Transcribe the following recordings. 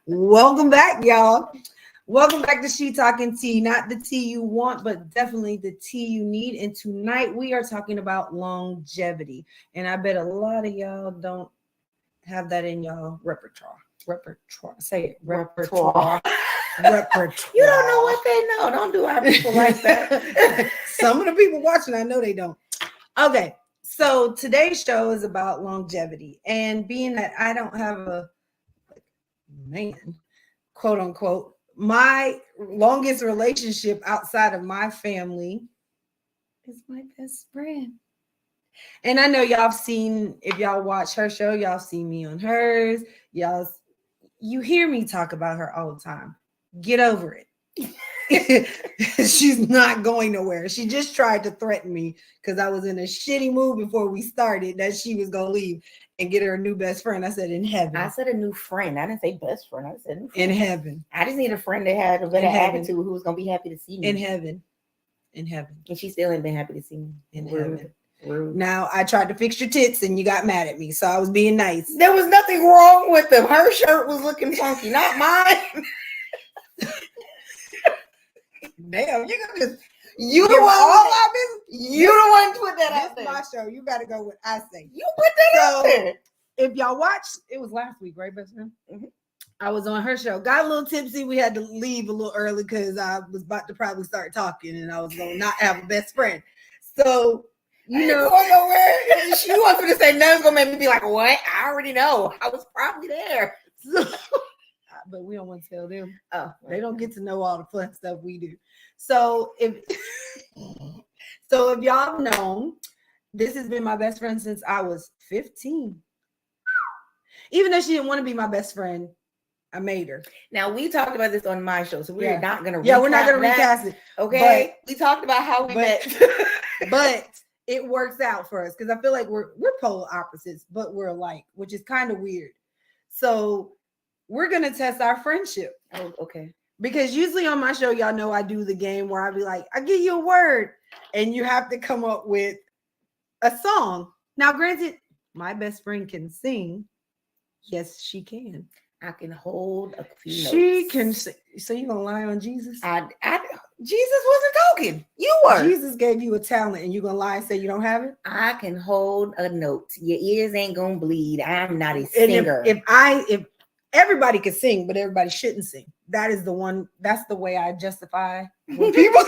Welcome back, y'all. Welcome back to She Talkin Tea. Not the tea you want, but definitely the tea you need. And tonight we are talking about longevity. And I bet a lot of y'all don't have that in y'all repertoire. Say it. Repertoire. You don't know what they know. Don't do our people like that. Some of the people watching, I know they don't. Okay. So today's show is about longevity. And being that I don't have a man, quote unquote, my longest relationship outside of my family is my best friend. And I know y'all have seen, if y'all watch her show, y'all see me on hers. You hear me talk about her all the time. Get over it. She's not going nowhere. She just tried to threaten me because I was in a shitty mood before we started that she was going to leave and get her a new best friend. I said in heaven. I said a new friend. I didn't say best friend. I said new friend. In heaven. I just need a friend that had a better attitude who was going to be happy to see me. In heaven. In heaven. And she still ain't been happy to see me. In heaven. Now, I tried to fix your tits and you got mad at me, so I was being nice. There was nothing wrong with them. Her shirt was looking funky, not mine. Damn, you the one to put that out there. This is my show. You got to go with I say. You put that out there. If y'all watched, it was last week, right, best friend? Mm-hmm. I was on her show. Got a little tipsy. We had to leave a little early because I was about to probably start talking, and I was gonna not have a best friend. So you know, she wants me to say no. It's gonna make me be like, "What? I already know. I was probably there." So, but we don't want to tell them. Oh, they don't get to know all the fun stuff we do. So if y'all have known, this has been my best friend since I was 15. Even though she didn't want to be my best friend, I made her. Now we talked about this on my show, so we're not gonna we're not gonna recast it. Okay, but we talked about how we met, but it works out for us because I feel like we're polar opposites, but we're alike, which is kind of weird. So we're gonna test our friendship. Oh, okay. Because usually on my show, y'all know I do the game where I be like, I give you a word, and you have to come up with a song. Now, granted, my best friend can sing. Yes, she can. I can hold a few notes. She can sing. So you gonna lie on Jesus? Jesus wasn't talking. You were. Jesus gave you a talent, and you gonna lie and say you don't have it? I can hold a note. Your ears ain't gonna bleed. I'm not a singer. If everybody can sing, but everybody shouldn't sing. That's the way I justify when people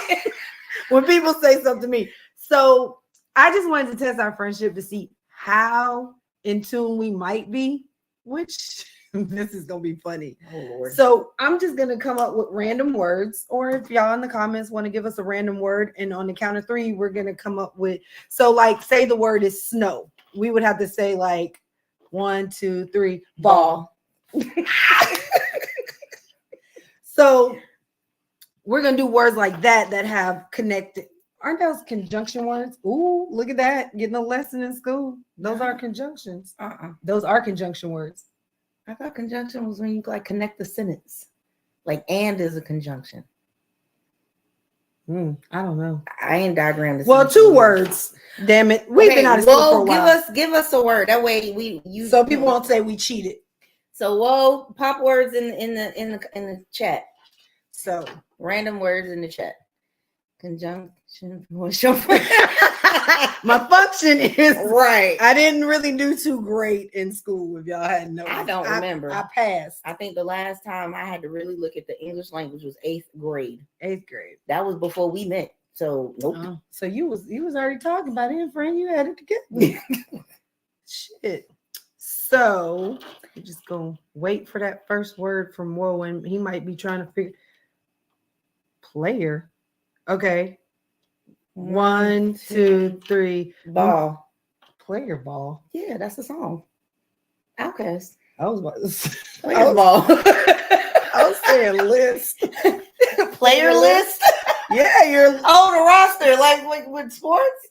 say something to me. So I just wanted to test our friendship to see how in tune we might be, which this is gonna be funny. Oh Lord. So I'm just gonna come up with random words, or if y'all in the comments want to give us a random word, and on the count of 3, we're gonna come up with, so like say the word is snow. We would have to say like 1, 2, 3, ball. So we're gonna do words like that have connected. Aren't those conjunction words? Ooh, look at that. Getting a lesson in school. Those are conjunctions. Those are conjunction words. I thought conjunction was when you like connect the sentence. Like and is a conjunction. I don't know. I ain't diagrammed this. Well, 2 words. Damn it. We've been out of school for a while. Give us a word. That way so people won't say we cheated. So pop words in the chat. So random words in the chat. Conjunction. My function is right. I didn't really do too great in school. If y'all hadn't noticed, I don't remember. I passed. I think the last time I had to really look at the English language was 8th grade. 8th grade. That was before we met. So nope. So you was already talking about it, friend. You had it together. Shit. So you're just gonna wait for that first word from Whoa, and he might be trying to figure player. Okay. 1, 2, 3. Ball. Player ball. Yeah, that's the song. Outcast. I was about to say player ball. I was saying list. Player list? Yeah, you're the roster, like with sports.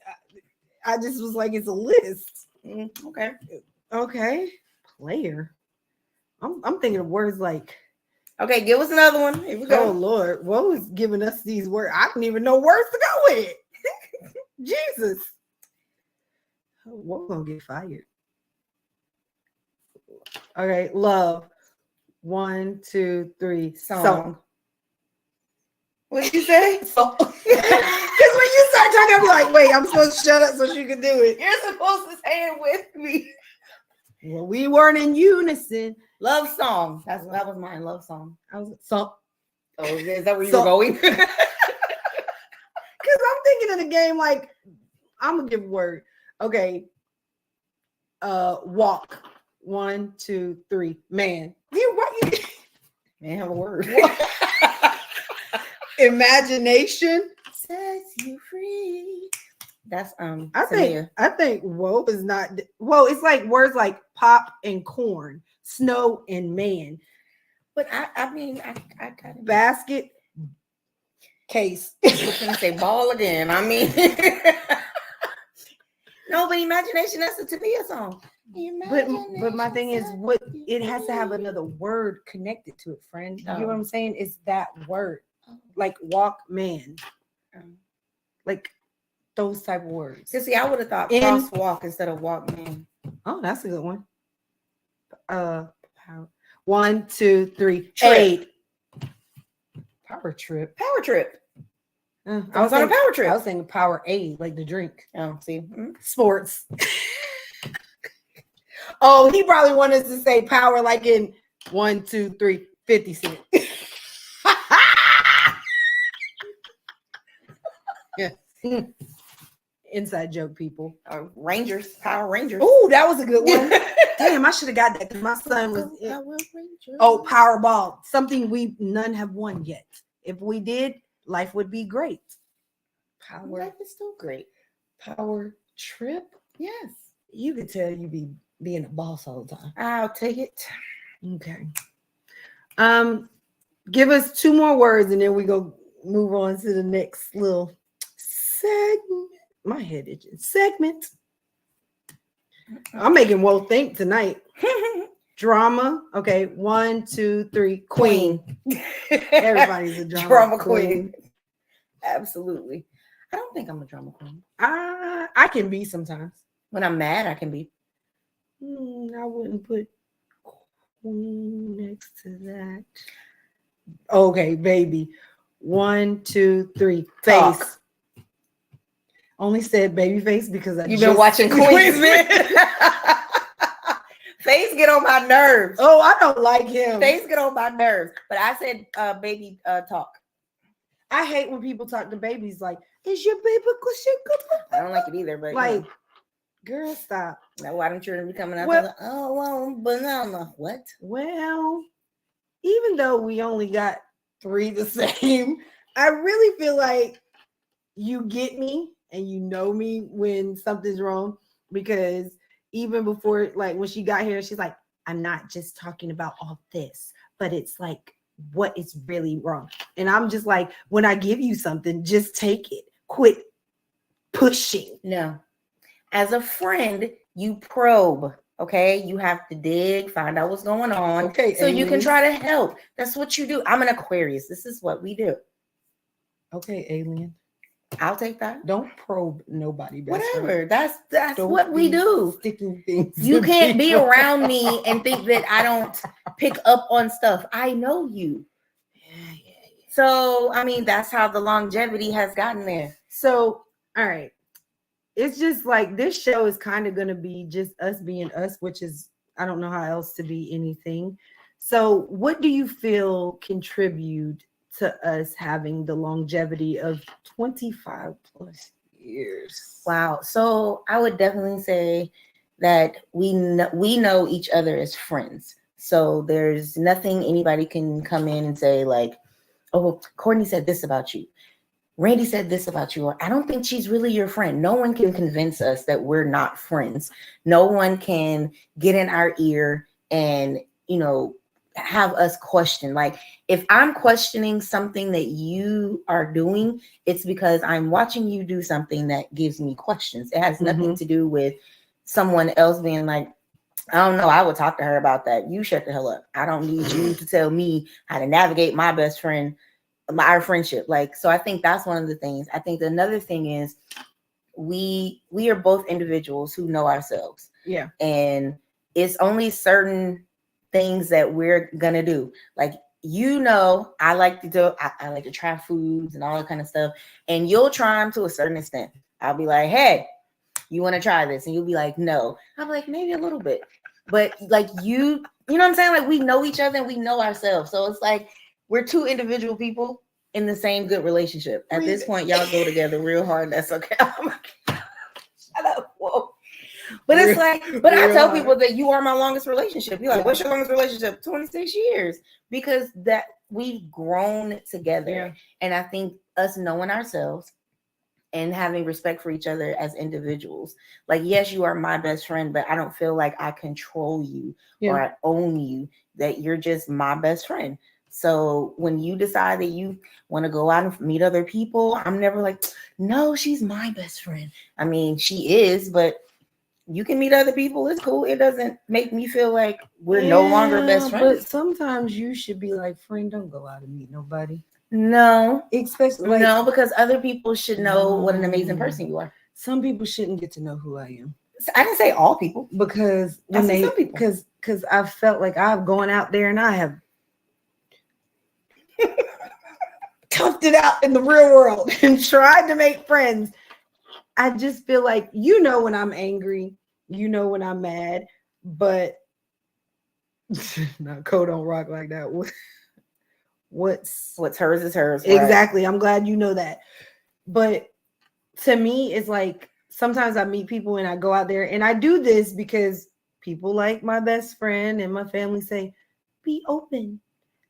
I just was like, it's a list. Okay. Okay. Player. I'm thinking of words like. Okay, give us another one. Here we go. Oh Lord, what was giving us these words? I don't even know words to go with. Jesus. We're gonna get fired. Okay, love. 1, 2, 3. Song. What did you say? So, because when you start talking, I'm like, wait, I'm supposed to shut up so she can do it. You're supposed to say it with me. Well, we weren't in unison. Love song. That was mine. Love song. I was so. Oh, is that where you were going? Because I'm thinking of the game like I'm gonna give a word. Okay. Walk. 1, 2, 3. Man. You Man, have a word. Imagination Sets you free. That's I think whoa is not whoa. It's like words like pop and corn, snow and man. But I mean I got Basket case. I was gonna say ball again. I mean no, but imagination, that's a Tamia song. But my thing is, what it has to have another word connected to it, friend. You know what I'm saying? It's that word, like walk man, like those type of words. See, I would have thought crosswalk instead of walk man. Oh, that's a good one. Power. 1, 2, 3. Trade. Power trip. Power trip. I was on a power trip. I was saying power aid, like the drink. Oh, see, sports. Oh, he probably wanted us to say power like in 1, 2, 3, 50 Cent. Yeah. Inside joke, people. Rangers, Power Rangers. Oh, that was a good one. Damn, I should have got that because my son was. Oh, Powerball. Something none have won yet. If we did, life would be great. Life is still great. Power trip. Yes. You could tell you be being a boss all the time. I'll take it. Okay. Give us 2 more words and then we go move on to the next little segment. My head itches. Segment. I'm making Woe think tonight. Drama. Okay. 1, 2, 3. Queen. Everybody's a drama queen. Absolutely. I don't think I'm a drama queen. I can be sometimes. When I'm mad, I can be. I wouldn't put queen next to that. Okay, baby. 1, 2, 3. Talk. Face. Only said baby face because you've been watching Queensman. Face get on my nerves. Oh, I don't like him. Face get on my nerves. But I said baby talk. I hate when people talk to babies like, is your baby I don't like it either, but like, girl, stop. Now why don't you be coming out like, oh well, banana. What? Well, even though we only got 3 the same, I really feel like you get me and you know me when something's wrong, because even before, like when she got here, she's like, I'm not just talking about all this, but it's like what is really wrong. And I'm just like, when I give you something, just take it. Quit pushing. No. As a friend, you probe. Okay, you have to dig, find out what's going on. Okay, so you can try to help. That's what you do. I'm an Aquarius. This is what we do. Okay, alien. I'll take that. Don't probe nobody. Whatever. That's what we do. Sticking things. You can't be around me and think that I don't pick up on stuff. I know you. Yeah. So I mean, that's how the longevity has gotten there. So all right. It's just like this show is kind of going to be just us being us, which is, I don't know how else to be anything. So what do you feel contribute to us having the longevity of 25 plus years? Wow. So I would definitely say that we know each other as friends. So there's nothing anybody can come in and say like, oh, Courtney said this about you. Randi said this about you, or I don't think she's really your friend. No one can convince us that we're not friends. No one can get in our ear and, have us question. Like if I'm questioning something that you are doing, it's because I'm watching you do something that gives me questions. It has nothing to do with someone else being like, I don't know, I would talk to her about that. You shut the hell up. I don't need you to tell me how to navigate my best friend, our friendship. Like, so I think that's one of the things. I think another thing is we are both individuals who know ourselves. Yeah. And it's only certain things that we're gonna do. Like, you know, I like to try foods and all that kind of stuff. And you'll try them to a certain extent. I'll be like, hey, you want to try this? And you'll be like, no. I'm like, maybe a little bit. But like you know what I'm saying? Like, we know each other and we know ourselves. So it's like we're two individual people in the same good relationship. At this point, y'all go together real hard. That's okay. Shut up. Whoa. But it's like, but I tell people that you are my longest relationship. You're like, what's your longest relationship? 26 years. Because that we've grown together. Yeah. And I think us knowing ourselves and having respect for each other as individuals. Like, yes, you are my best friend, but I don't feel like I control you or I own you, that you're just my best friend. So when you decide that you want to go out and meet other people, I'm never like, no, she's my best friend. I mean, she is, but you can meet other people. It's cool. It doesn't make me feel like we're no longer best friends. But sometimes you should be like, friend, don't go out and meet nobody. No, especially like, no, because other people should know what an amazing person you are. Some people shouldn't get to know who I am. I didn't say all people, because when because I felt like I've gone out there and I have toughed it out in the real world and tried to make friends. I just feel like, you know, when I'm angry, you know, when I'm mad, but now code don't rock like that. What's hers is hers. Exactly. Right? I'm glad you know that. But to me, it's like sometimes I meet people and I go out there and I do this because people like my best friend and my family say, be open,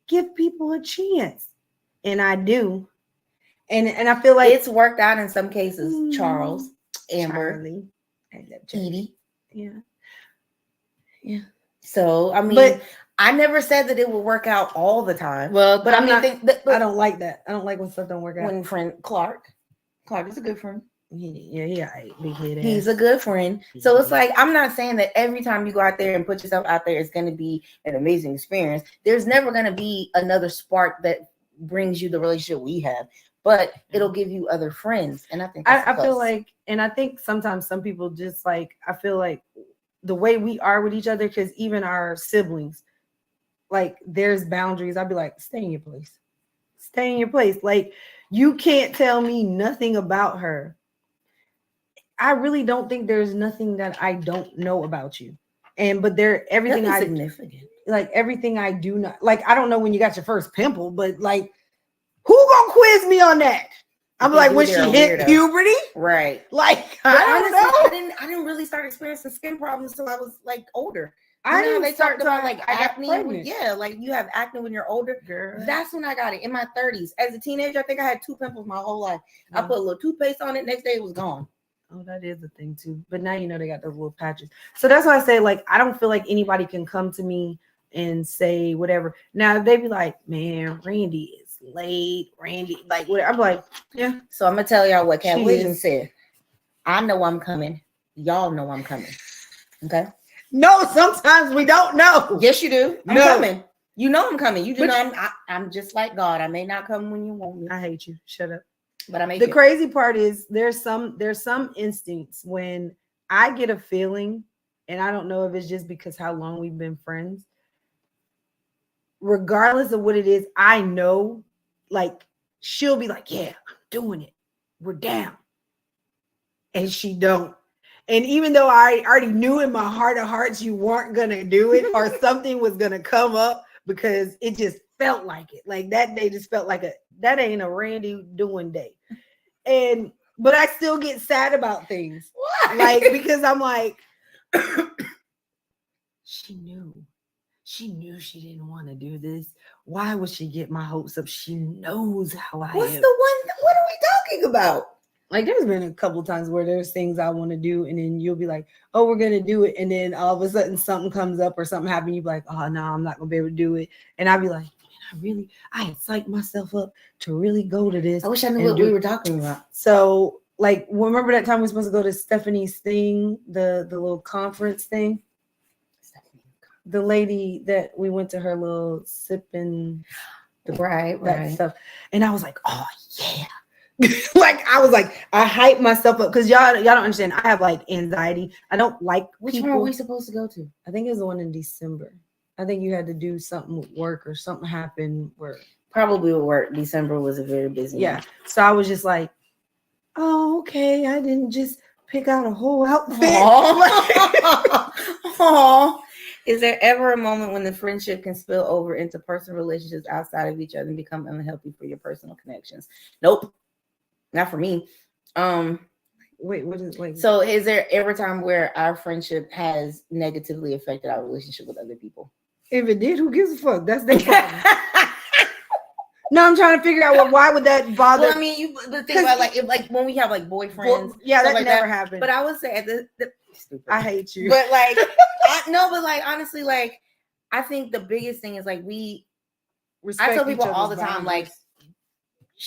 give people a chance. And I do. And I feel like it's worked out in some cases. Charles, Amber, Charlie, Edie. Yeah. Yeah. So, I mean, but I never said that it would work out all the time. Well, but I don't like that. I don't like when stuff don't work out. When friend Clark is a good friend. Yeah, big head ass. He's a good friend. So it's like, I'm not saying that every time you go out there and put yourself out there, it's going to be an amazing experience. There's never going to be another spark that brings you the relationship we have, but it'll give you other friends. And I think I feel like, and I think sometimes some people just like, I feel like the way we are with each other, because even our siblings, like there's boundaries. I'd be like, stay in your place. Stay in your place. Like, you can't tell me nothing about her. I really don't think there's nothing that I don't know about you. But everything significant. Like everything I do not, like, I don't know when you got your first pimple, but like, who gonna quiz me on that? I'm like, when she hit puberty, right? Like, I didn't really start experiencing skin problems until I was like older. I didn't they start talked about like acne. Yeah, like you have acne when you're older. Girl. That's when I got it in my 30s. As a teenager, I think I had 2 pimples my whole life. I put a little toothpaste on it. Next day, it was gone. Oh, that is a thing too. But now you know they got those little patches. So that's why I say, like, I don't feel like anybody can come to me and say whatever. Now if they be like, man, Randi is late. Randi, like, whatever. I'm like, yeah. So I'm gonna tell y'all what Cat Williams said. I know I'm coming. Y'all know I'm coming. Okay. No, sometimes we don't know. Yes, you do. I'm coming. You know I'm coming. You do know I'm just like God. I may not come when you want me. I hate you. Shut up. But I make the crazy part is there's some instincts when I get a feeling, and I don't know if it's just because how long we've been friends. Regardless of what it is, I know, like, she'll be like, yeah, I'm doing it. We're down. And she don't. And even though I already knew in my heart of hearts you weren't going to do it or something was going to come up because it just felt like it. Like that day just felt like that ain't a Randi doing day. But I still get sad about things. Why? Like, because I'm like, she knew she didn't want to do this. Why would she get my hopes up? She knows how I am. What's the one? What are we talking about? Like, there's been a couple times where there's things I want to do, and then you'll be like, oh, we're going to do it. And then all of a sudden something comes up or something happens. You'll be like, oh, no, I'm not going to be able to do it. And I'll be like, man, I had psyched myself up to really go to this. I wish I knew what we were talking about. So like remember that time we were supposed to go to Stephanie's thing, the little conference thing? The lady that we went to her little sipping that stuff. And I was like, oh yeah. Like I was like, I hyped myself up because y'all don't understand. I have like anxiety. I don't like Which people. one are we supposed to go to? I think it was the one in December. I think you had to do something with work or something happened where Probably with work. December was a very busy month. So I was just like, oh, okay. I didn't just pick out a whole outfit. Aww. Is there ever a moment when the friendship can spill over into personal relationships outside of each other and become unhealthy for your personal connections? Nope. Not for me. Wait, what is like? So is there ever time where our friendship has negatively affected our relationship with other people? If it did, who gives a fuck? That's their problem. No, I'm trying to figure out why would that bother? Well, I mean, the thing about like when we have like boyfriends, that like never happened. But I would say stupid. I hate you. But like, honestly, like I think the biggest thing is like I tell people all the time, like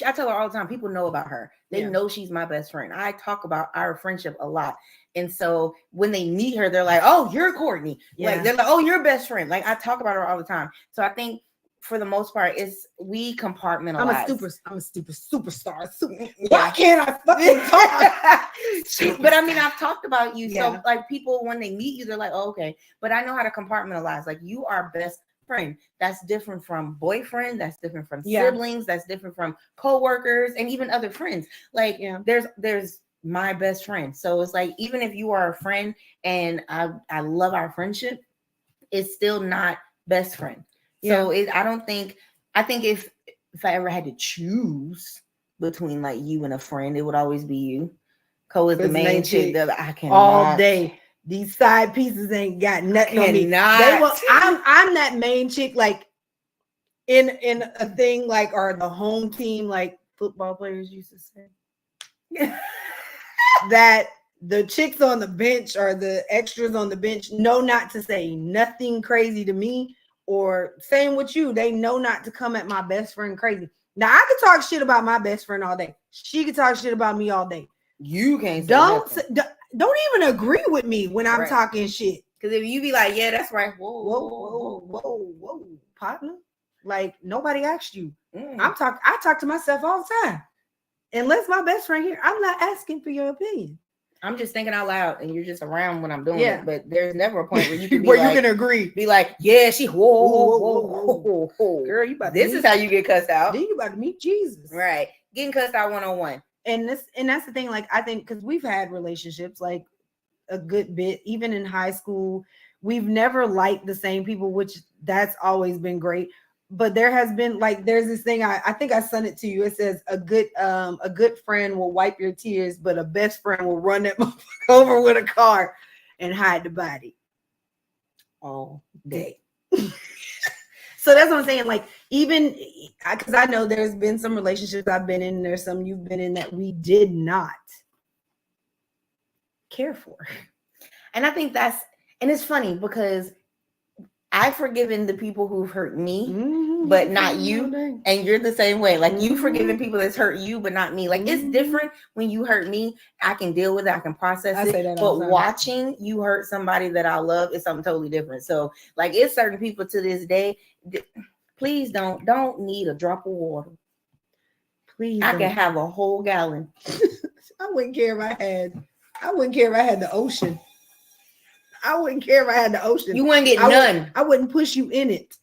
I tell her all the time, people know about her. They know she's my best friend. I talk about our friendship a lot. And so when they meet her, they're like, oh, you're Courtney. Yeah. Like they're like, oh, you're best friend. Like I talk about her all the time. So I think for the most part, we compartmentalize. I'm a stupid superstar. Why can't I fucking talk? But I mean, I've talked about you. So like people, when they meet you, they're like, oh, okay. But I know how to compartmentalize. Like you are best friend. That's different from boyfriend. That's different from siblings. That's different from coworkers and even other friends. Like there's my best friend. So it's like, even if you are a friend and I love our friendship, it's still not best friend. So I think if I ever had to choose between like you and a friend, it would always be you. Co is the main chick that I can all day. These side pieces ain't got nothing on me. I'm that main chick, like in a thing like, or the home team, like football players used to say. That the chicks on the bench or the extras on the bench know not to say nothing crazy to me, or same with you. They know not to come at my best friend crazy. Now I could talk shit about my best friend all day. She could talk shit about me all day. You can't don't even agree with me when I'm talking shit. Because if you be like, yeah, that's right. Whoa, partner. Like nobody asked you. I talk to myself all the time. Unless my best friend here, I'm not asking for your opinion. I'm just thinking out loud, and you're just around when I'm doing it. But there's never a point where you can be where you can agree. Be like, yeah, she whoa. Girl, you about this is how you get cussed out. Then you about to meet Jesus. Right. Getting cussed out 101. And that's the thing. Like, I think because we've had relationships like a good bit, even in high school, we've never liked the same people, which that's always been great. But there has been like, there's this thing, I think I sent it to you. It says a good friend will wipe your tears, but a best friend will run that motherfucker over with a car and hide the body all day. So that's what I'm saying. Like, even because I know there's been some relationships I've been in, there's some you've been in that we did not care for. And I think and it's funny because I've forgiven the people who've hurt me, but not you. And you're the same way. Like you've forgiven people that's hurt you, but not me. Like it's different when you hurt me. I can deal with it. I can process it. But watching you hurt somebody that I love is something totally different. So like it's certain people to this day, please don't need a drop of water. Please, I can have a whole gallon. I wouldn't care if I had the ocean. I wouldn't care if I had the ocean. You wouldn't get none. I wouldn't push you in it.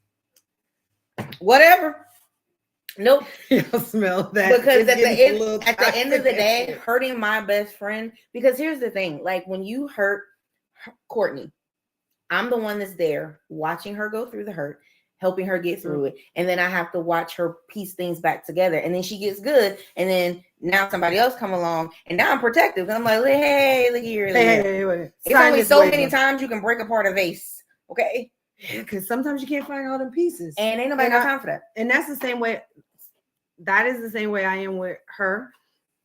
Whatever. Nope. You'll smell that. Because at the end of the day, hurting my best friend, because here's the thing, like when you hurt Courtney, I'm the one that's there watching her go through the hurt, helping her get through it. And then I have to watch her piece things back together. And then she gets good. And then now somebody else come along and now I'm protective. And I'm like, hey, look here. Hey. It's only so many times you can break apart a vase. Okay. Because sometimes you can't find all them pieces. And ain't nobody got time for that. And that's the same way. That is the same way I am with her.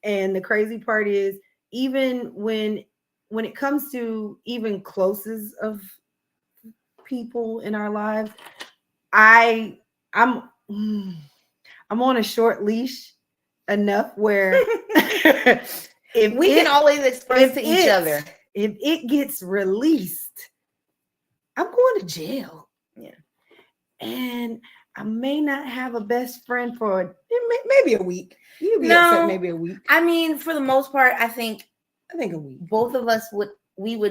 And the crazy part is, even when it comes to even closest of people in our lives, I'm on a short leash enough where we can always express to each other. If it gets released, I'm going to jail. Yeah. And I may not have a best friend for maybe a week. You'd be No, upset maybe a week. I mean, for the most part, I think a week. Both of us would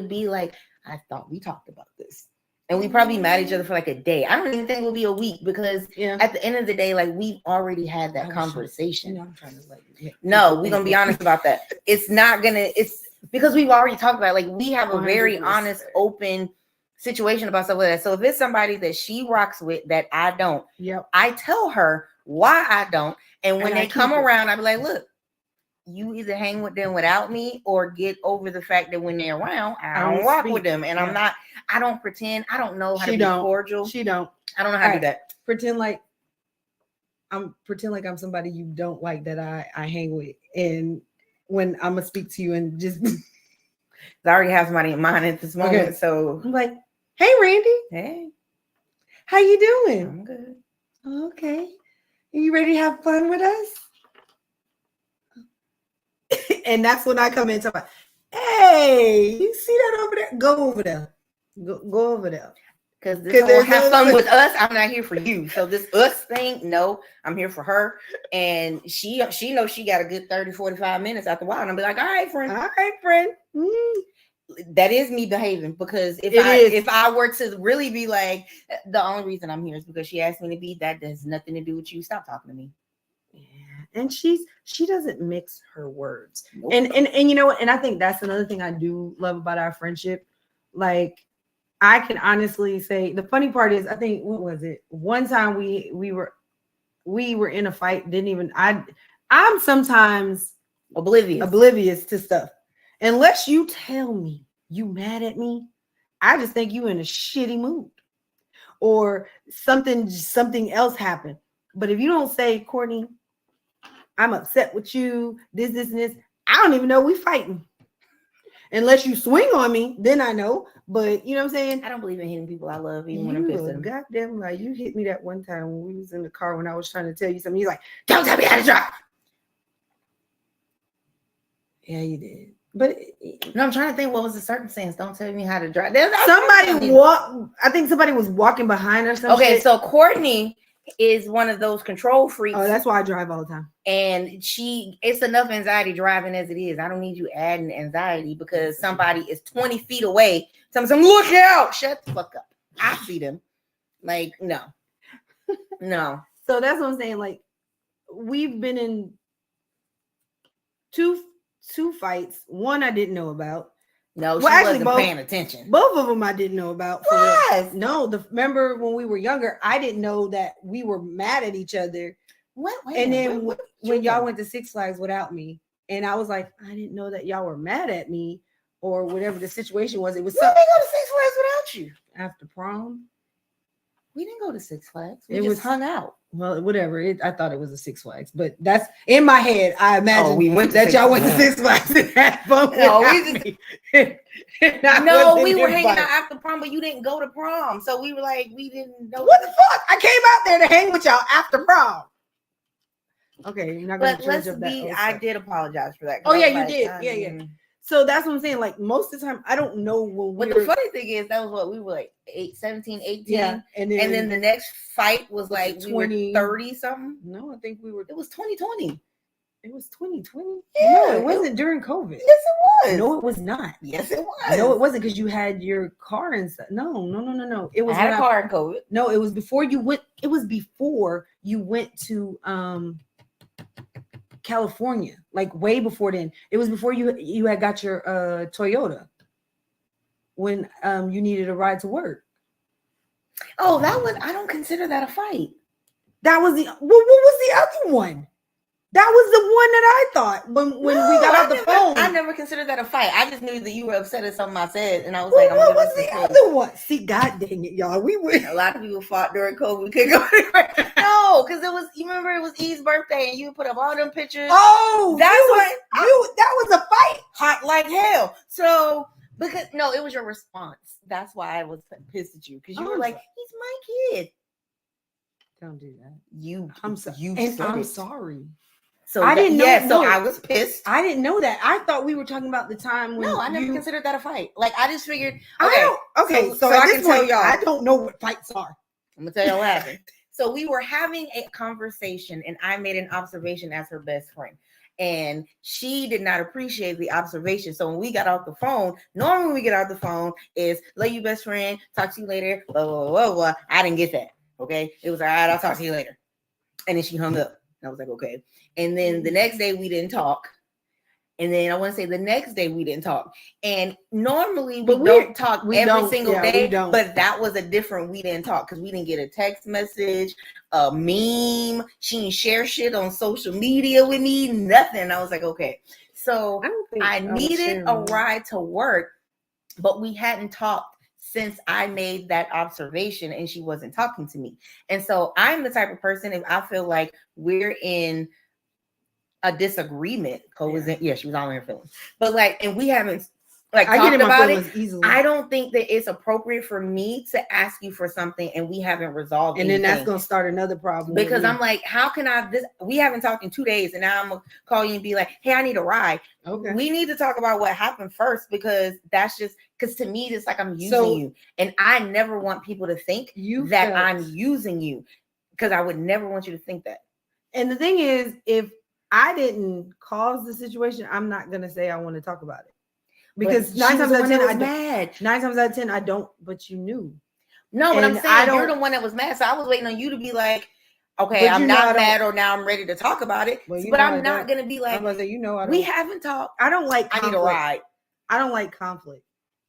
be like, I thought we talked about this. And we probably mad at each other for like a day. I don't even think it will be a week because at the end of the day, like we've already had that conversation. I'm trying to like no, we're gonna be honest about that. It's because we've already talked about it. Like we have a very 100%. Honest, open situation about stuff like that. So if it's somebody that she rocks with that I don't, I tell her why I don't. And when they come around, I be like, look, you either hang with them without me or get over the fact that when they're around, I don't rock with them. And I don't pretend. I don't know how to be cordial. I don't know how to do that. Pretend like I'm somebody you don't like that I hang with. And when I'm gonna speak to you and just I already have somebody in mind at this moment. Okay. So I'm like, hey Randy. Hey. How you doing? I'm good. Okay. Are you ready to have fun with us? And that's when I come in and talk about, hey, you see that over there? Go over there. Go over there. Because this have fun with us. I'm not here for you. So this us thing, no, I'm here for her. And she knows she got a good 30, 45 minutes after a while. And I'll be like, all right, friend. That is me behaving because if I were to really be like, the only reason I'm here is because she asked me to be, that has nothing to do with you. Stop talking to me. Yeah. And she doesn't mix her words. Nope. And you know what? And I think that's another thing I do love about our friendship. Like I can honestly say the funny part is I think what was it? One time we were in a fight, I'm sometimes oblivious to stuff. Unless you tell me you mad at me, I just think you in a shitty mood or something else happened. But if you don't say, Courtney, I'm upset with you, this, and this, I don't even know we fighting. Unless you swing on me, then I know. But you know what I'm saying? I don't believe in hitting people I love, even when I'm pissed at them. Goddamn, like you hit me that one time when we was in the car when I was trying to tell you something. You're like, don't tell me how to drive. Yeah, you did. But no, I'm trying to think what was the circumstance. Don't tell me how to drive. I think somebody was walking behind or something. Okay, so Courtney is one of those control freaks. Oh, that's why I drive all the time. And it's enough anxiety driving as it is. I don't need you adding anxiety because somebody is 20 feet away. Somebody, look out! Shut the fuck up. I see them. Like, no. So that's what I'm saying. Like, we've been in two fights. One I didn't know about. No, she wasn't paying attention. Both of them I didn't know about. What? No, remember when we were younger, I didn't know that we were mad at each other. When y'all went to Six Flags without me, and I was like, I didn't know that y'all were mad at me or whatever the situation was. It was something. When did they go to Six Flags without you? After prom. We didn't go to Six Flags. We just hung out. Well, whatever. I thought it was a Six Flags, but that's in my head. I imagine we went that y'all went to Six Flags and had fun. No, we were hanging out after prom, but you didn't go to prom, so we were like, we didn't know. What the fuck? I came out there to hang with y'all after prom. Okay, you're not gonna change up that. I did apologize for that. Oh yeah, you did. Yeah. So that's what I'm saying. Like most of the time, I don't know when the funny thing is that was what we were like 17, 18. Yeah. And then the next fight was like 20, we were 30 something. No, I think we were. It was 2020. It was 2020. Yeah. No, it wasn't during COVID. Yes, it was. No, it was not. Yes, it was. No, it wasn't because you had your car and stuff. No. It was I had a car in COVID. No, it was before you went. It was before you went to California, like way before then. It was before you had got your Toyota when you needed a ride to work. Oh, I don't consider that a fight. That was what was the other one? That was the one that I thought when we got off the phone. I never considered that a fight. I just knew that you were upset at something I said, and I was what was the other one? See, God dang it, y'all. We were a lot of people fought during COVID. We couldn't go anywhere. No, because you remember it was E's birthday, and you put up all them pictures. Oh, that was a fight, hot like hell. So it was your response. That's why I was pissed at you because you were like, "He's my kid." Don't do that. I'm sorry. I'm sorry. So I didn't know. Yeah, so No. I was pissed. I didn't know that. I thought we were talking about the time when No, I never considered that a fight. Like I just figured. Okay, so I at can this tell point, y'all. I don't know what fights are. I'm gonna tell y'all what happened. So we were having a conversation, and I made an observation as her best friend, and she did not appreciate the observation. So when we got off the phone, normally when we get off the phone is "Love you, best friend. Talk to you later." Blah blah blah blah. I didn't get that. Okay, it was all right. I'll talk to you later, and then she hung up. And I was like, okay. And then the next day we didn't talk. And then I want to say the next day we didn't talk. And normally we don't talk every single day, but that was a different we didn't talk because we didn't get a text message, a meme. She didn't share shit on social media with me, nothing. I was like, okay. So I needed a ride to work, but we hadn't talked since I made that observation and she wasn't talking to me. And so I'm the type of person, if I feel like we're in a disagreement, she was all in her feelings, but like, and we haven't like talked about it easily. I don't think that it's appropriate for me to ask you for something and we haven't resolved and anything. Then that's gonna start another problem because I'm like, how can I we haven't talked in 2 days and now I'm gonna call you and be like, hey, I need a ride. Okay, we need to talk about what happened first, because that's just because to me it's like I'm using you, and I never want people to think that I'm using you, because I would never want you to think that. And the thing is, if I didn't cause the situation, I'm not gonna say I want to talk about it, because 9 times out of 10 I mad. 9 times out of 10 I don't. But you knew. No, but I'm saying you're the one that was mad, so I was waiting on you to be like, okay, I'm not mad, or now I'm ready to talk about it. But I'm not gonna be like, we haven't talked. I don't like conflict. I need a ride. I don't like conflict.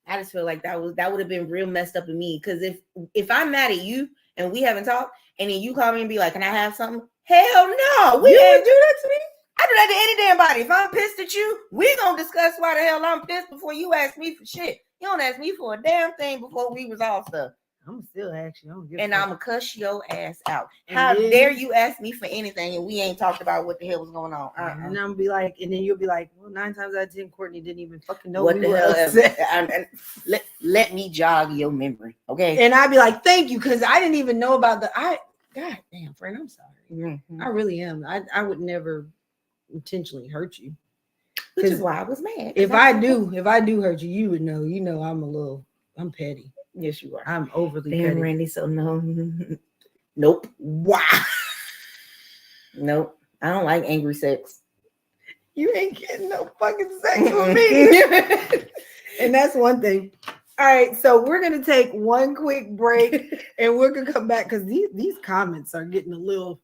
I just feel like that would have been real messed up in me, because if I'm mad at you and we haven't talked, and then you call me and be like, can I have something? Hell no, we didn't do that to me. I do that to any damn body. If I'm pissed at you, we gonna discuss why the hell I'm pissed before you ask me for shit. You don't ask me for a damn thing before we resolve stuff. I'm still ask you. I'm gonna cuss your ass out. How dare you ask me for anything and we ain't talked about what the hell was going on? And I'm gonna be like, and then you'll be like, well, 9 times out of 10, Courtney didn't even fucking know what the hell. Let me jog your memory, okay? And I'd be like, thank you, because I didn't even know about God damn, friend, I'm sorry. Mm-hmm. I really am. I would never intentionally hurt you, which is why I was mad. If I do hurt you, you would know. You know, I'm petty. Yes, you are. I'm overly petty. Randy, so no. Nope. Wow. Nope. I don't like angry sex. You ain't getting no fucking sex with me. And that's one thing. All right, so we're gonna take one quick break and we're gonna come back, because these comments are getting a little.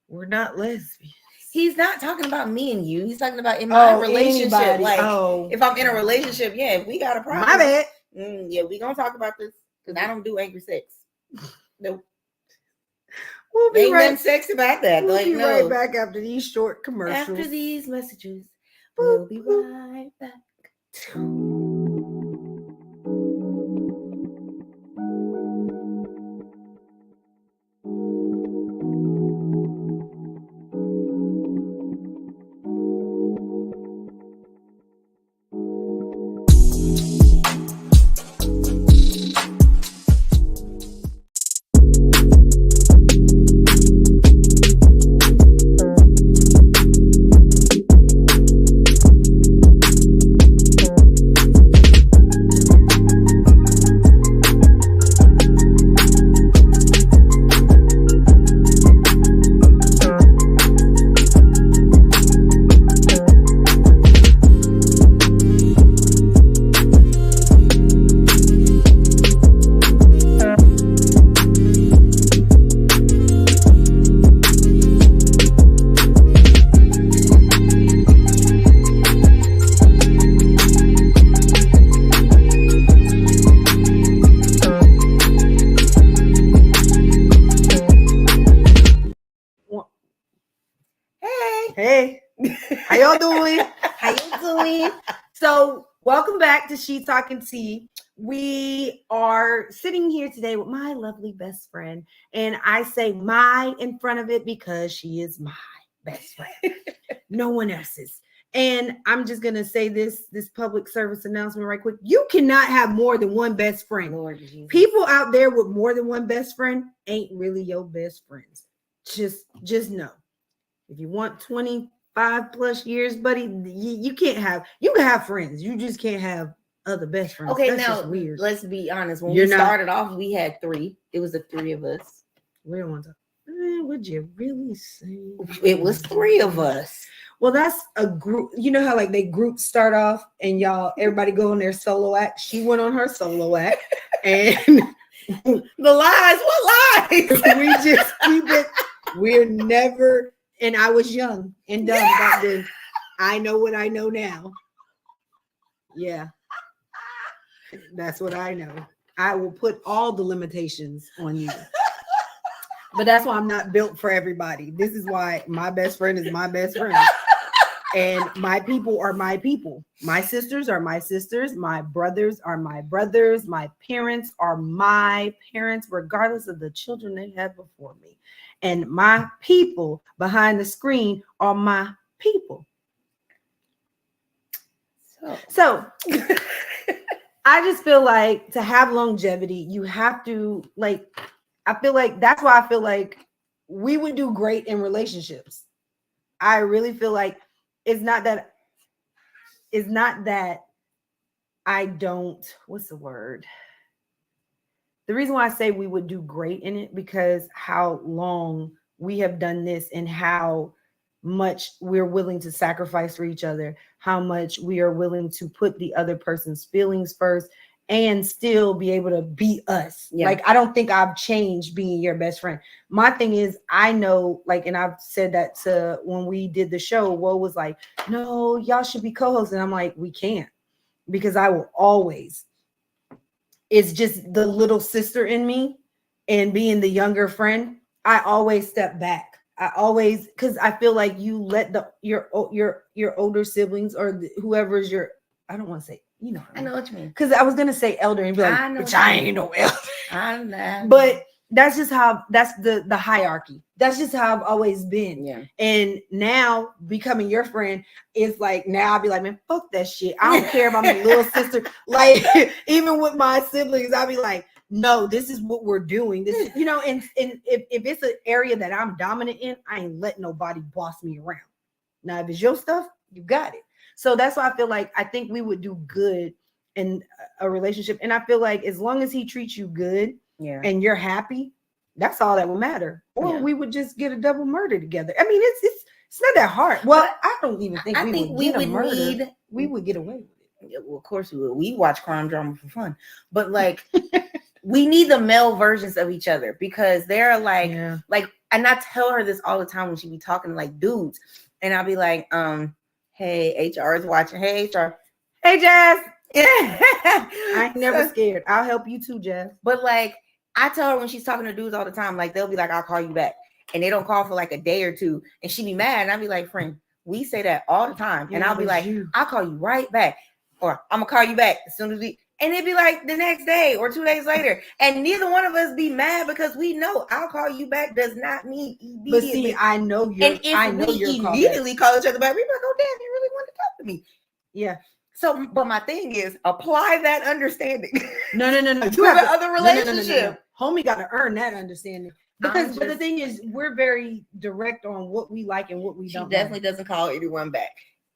We're not lesbians. He's not talking about me and you. He's talking about in my relationship. Anybody. Like, if I'm in a relationship, if we got a problem. My bad. Yeah, we gonna talk about this, because I don't do angry sex. Nope. We'll be right. Sex about that. We'll be right back after these short commercials. After these messages, we'll be right back. Hey, how y'all doing? How you doing? So, welcome back to She Talkin Tea. We are sitting here today with my lovely best friend, and I say "my" in front of it because she is my best friend. No one else's. And I'm just gonna say this public service announcement right quick. You cannot have more than one best friend. Lord Jesus. People out there with more than one best friend ain't really your best friends. Just know. If you want 25 plus years, buddy, you can't have. You can have friends. You just can't have other best friends. Okay, That's now just weird. let's be honest. When You're we not- started off, we had 3. It was the 3 of us. We don't want to. Would you really say It was 3 of us? Well, that's a group. You know how like they groups start off and everybody go on their solo act. She went on her solo act, and The lies, what lies? we just keep it. We're never. And I was young and dumb back then. I know what I know now. Yeah, that's what I know. I will put all the limitations on you. But that's why I'm not built for everybody. This is why my best friend is my best friend. And my people are my people. My sisters are my sisters. My brothers are my brothers. My parents are my parents, regardless of the children they had before me. And my people behind the screen are my people. So I just feel like to have longevity, you have to I feel like that's why I feel like we would do great in relationships. I really feel like it's not that I don't, what's the word? The reason why I say we would do great in it because how long we have done this and how much we're willing to sacrifice for each other, how much we are willing to put the other person's feelings first and still be able to be us. Yeah. Like, I don't think I've changed being your best friend. My thing is, I know, like, and I've said that to when we did the show, Wo was like, no, y'all should be co-hosts. And I'm like, we can't, because I will always, it's just the little sister in me and being the younger friend. I always step back. I always, because I feel like you let your older siblings or whoever's your, I don't want to say, you know, I know what you mean. Because I was gonna say elder and be like, bitch, I ain't no elder. I know. But that's just how, that's the hierarchy. That's just how I've always been. Yeah. And now becoming your friend is like, now I'll be like, man, fuck that shit. I don't care if I'm a little sister. Like, even with my siblings, I'll be like, no, this is what we're doing. This is, you know, and if it's an area that I'm dominant in, I ain't letting nobody boss me around. Now, if it's your stuff, you got it. So that's why I feel like I think we would do good in a relationship. And I feel like as long as he treats you good, yeah, and you're happy, that's all that will matter. Or we would just get a double murder together. I mean, it's not that hard. Well, I don't even think we would get away with it. Yeah, well, of course we would. We watch crime drama for fun, but like we need the male versions of each other because they're like, and I tell her this all the time when she be talking to like dudes, and I'll be like, hey, HR is watching. Hey, HR. Hey, Jazz. I ain't never scared. I'll help you too, Jazz. But like, I tell her when she's talking to dudes all the time, like they'll be like, I'll call you back. And they don't call for like a day or two. And she be mad. And I'll be like, friend, we say that all the time. And I'll be like, I'll call you right back. Or I'm going to call you back as soon as we. And it'd be like the next day or 2 days later. And neither one of us be mad because we know I'll call you back does not mean immediately. But see, I know you're. And if we immediately call each other back, we be like, oh, damn, you really want to talk to me. Yeah. So, but my thing is, apply that understanding. No. You have the other relationship. No. Homie got to earn that understanding. Because but the thing is, we're very direct on what we like and what we don't. She definitely doesn't call anyone back.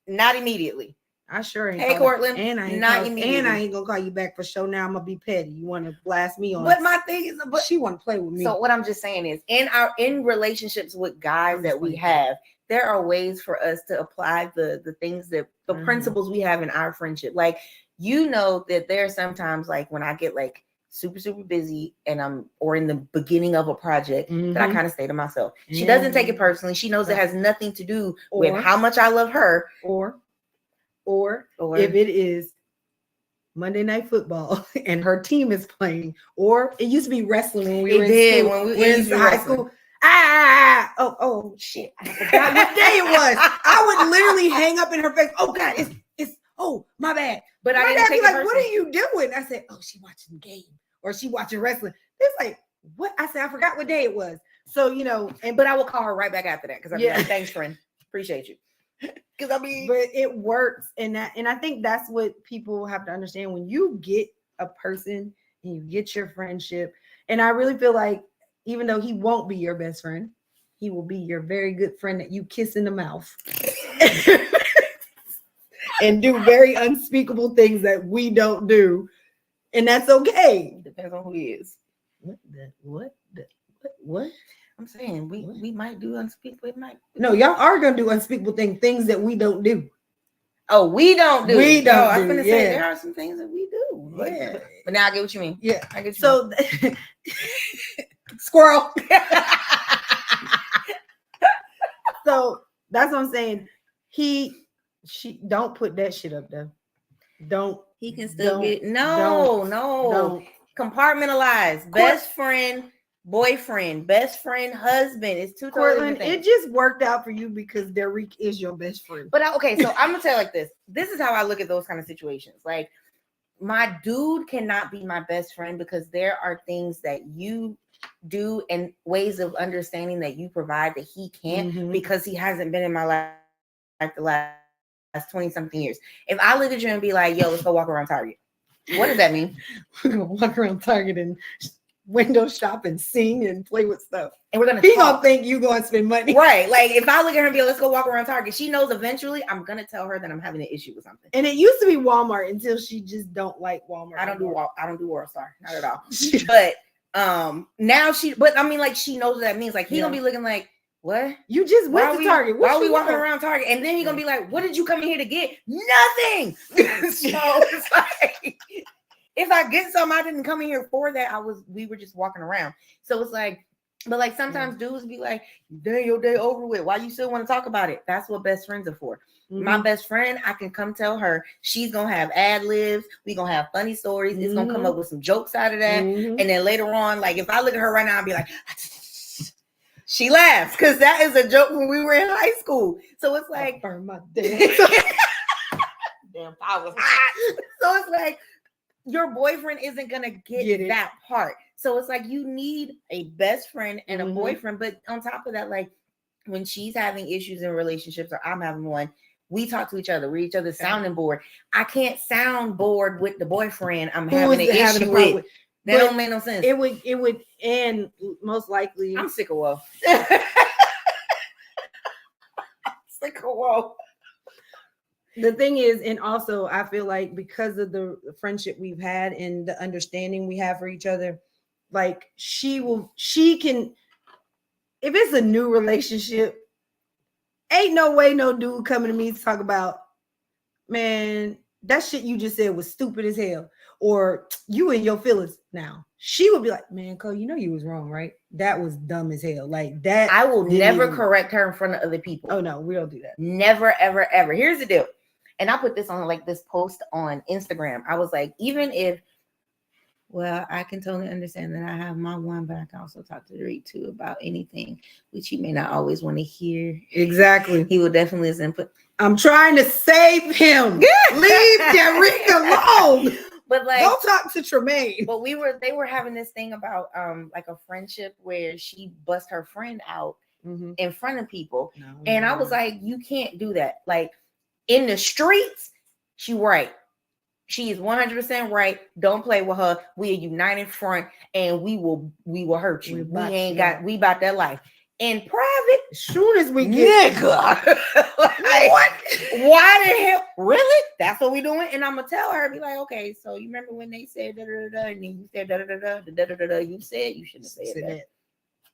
Not immediately. I sure ain't. Hey, Cortland. And I ain't gonna call you back for sure. Now I'm gonna be petty. You want to blast me on? But my thing is, but she want to play with me. So what I'm just saying is, in relationships with guys that we have, there are ways for us to apply the things that the principles we have in our friendship. Like, you know that there are sometimes like when I get like super busy and or in the beginning of a project that I kind of stay to myself. She doesn't take it personally. She knows it has nothing to do with how much I love her. Or if it is Monday Night Football and her team is playing, or it used to be wrestling when we were in school, when we were in high school. Oh shit! I forgot what day it was. I would literally hang up in her face. Oh God, it's my bad. But my I didn't take be it like, what are you doing? I said, oh, she watching the game or she watching wrestling. It's like, what? I said, I forgot what day it was. So you know, but I will call her right back after that because I'm like, thanks, friend, appreciate you. Because but it works, and I think that's what people have to understand when you get a person and you get your friendship. And I really feel like even though he won't be your best friend, he will be your very good friend that you kiss in the mouth. And do very unspeakable things that we don't do. And that's okay. Depends on who he is. What? I'm saying we might do unspeakable. It might. No, y'all are gonna do unspeakable things that we don't do. Oh, we don't do. We don't. I was gonna say yeah. there are some things that we do. Yeah. But now I get what you mean. Yeah. I get So squirrel. So that's what I'm saying. She don't put that shit up there. Don't. He can still don't, get don't. Compartmentalize. Best friend, boyfriend, best friend, husband. It's two totally Cortland, different things. it just worked out for you because Derek is your best friend. But okay, so I'm gonna tell you like this. This is how I look at those kind of situations. Like, my dude cannot be my best friend because there are things that you do and ways of understanding that you provide that he can't because he hasn't been in my life like the last 20-something years. If I look at you and be like, yo, let's go walk around Target. What does that mean? We're gonna walk around Target and window shop and sing and play with stuff. And we're gonna He gonna think you gonna spend money. Right. Like, if I look at her and be like, let's go walk around Target, she knows eventually I'm gonna tell her that I'm having an issue with something. And it used to be Walmart until she just don't like Walmart. I don't do Worldstar, not at all. But now but I mean, like, she knows what that means. Like, he gonna be looking like, what? You just went to Target. Why are we walking around Target? And then he's gonna be like, what did you come in here to get? Nothing. So it's like, if I get something, I didn't come in here for that. We were just walking around. So it's like, but like sometimes dudes be like, dang, your day over with. Why you still want to talk about it? That's what best friends are for. My best friend, I can come tell her she's gonna have ad libs. We gonna have funny stories. It's gonna come up with some jokes out of that. And then later on, like, if I look at her right now, I'll be like, she laughs because that is a joke when we were in high school. So it's like, burn my damn. Damn, I was hot. So it's like, your boyfriend isn't gonna get that part. So it's like, you need a best friend and a boyfriend. But on top of that, like, when she's having issues in relationships or I'm having one, we talk to each other. We're each other's sounding board. I can't sound bored with the boyfriend I'm having an issue with. That don't make no sense. It would end most likely. I'm sick of woe. Sick of woe. The thing is, and also I feel like because of the friendship we've had and the understanding we have for each other, like she can, if it's a new relationship, ain't no way no dude coming to me to talk about, man, that shit you just said was stupid as hell. Or you and your feelings. Now she would be like, man, Cole, you know you was wrong, right? That was dumb as hell. Like that. I will never correct her in front of other people. Oh no, we don't do that. Never, ever, ever. Here's the deal. And I put this on like this post on Instagram. I was like, even if, well, I can totally understand that I have my one, but I can also talk to Derek too about anything, which he may not always want to hear. Exactly. He will definitely listen. Input. I'm trying to save him. Leave Derek alone. But like, don't talk to Tremaine. But they were having this thing about like a friendship where she bust her friend out in front of people. No, and I was like, you can't do that. Like, in the streets, she right. She is 100% right. Don't play with her. We are united front, and we will hurt you. We about that life. In private, as soon as we get nigga, like, what? Why the hell? Really? That's what we doing? And I'm gonna tell her, be like, okay, so you remember when they said da da da, and then you said da da da da da da da. You said you shouldn't have said that.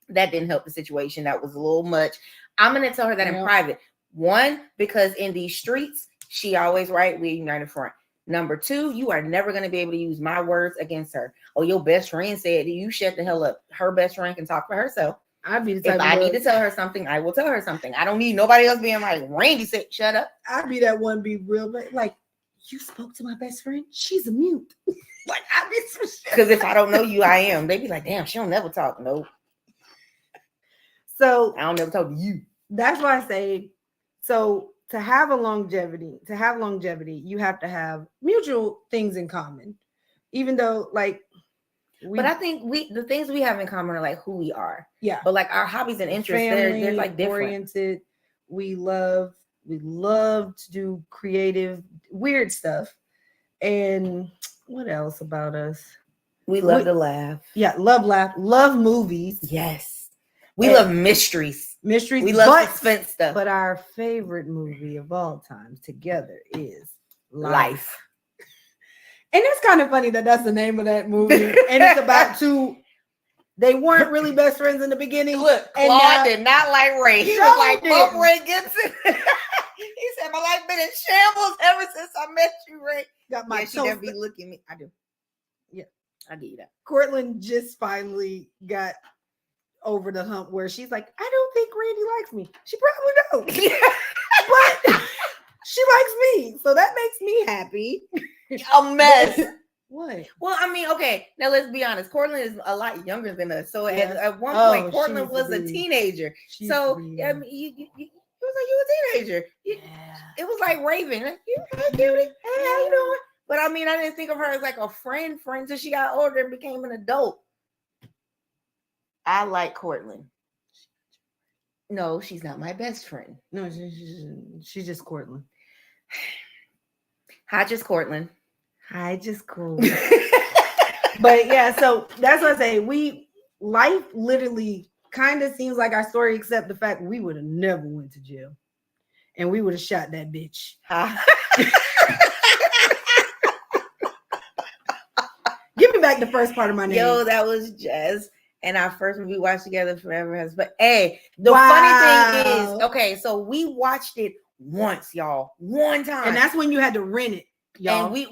That didn't help the situation. That was a little much. I'm gonna tell her that in private. One, because in these streets, she always right. We're united front. Number two, you are never going to be able to use my words against her. Oh, your best friend said, you shut the hell up. Her best friend can talk for herself. If I need to tell her something, I will tell her something. I don't need nobody else being like, Randy said, shut up. I'd be that one, be real, but like, you spoke to my best friend? She's a mute. Like, I be some shit. Because if I don't know you, I am. They be like, damn, she don't never talk. No. So I don't never talk to you. That's why I say, so to have longevity, you have to have mutual things in common. Even though, like, but I think the things we have in common are like who we are. Yeah. But like our hobbies and interests, they're like different. Oriented. We love to do creative, weird stuff. And what else about us? We love to laugh. Yeah, laugh, love movies. Yes. We love mysteries. Mysteries. We love suspense stuff. But our favorite movie of all time together is Life. And it's kind of funny that that's the name of that movie. And it's about two. They weren't really best friends in the beginning. Look, Claude did not like Ray. He was like, fuck Ray Gibson. He said, my life been in shambles ever since I met you, Ray. Got my she never be looking at me. I do. Yeah. I give you that. Cortland just finally got over the hump where she's like, I don't think Randy likes me. She probably don't. But she likes me. So that makes me happy. A mess. What? Well, I mean, okay. Now let's be honest. Cortland is a lot younger than us. So at one point, Cortland was a teenager. So I mean, it was like you a teenager. It was like Raven. Like, hey, cutie. Hey, how you doing? But I mean, I didn't think of her as like a friend until she got older and became an adult. I like Cortland. No, she's not my best friend. No, she's just Cortland. Hi, just Cortland. Hi, just cool. But yeah, so that's what I say. Life literally kind of seems like our story, except the fact we would have never went to jail. And we would have shot that bitch. Give me back the first part of my name. Yo, that was Jazz. And our first movie watched together forever has. But hey, the funny thing is, okay, so we watched it once, y'all. One time. And that's when you had to rent it, y'all. And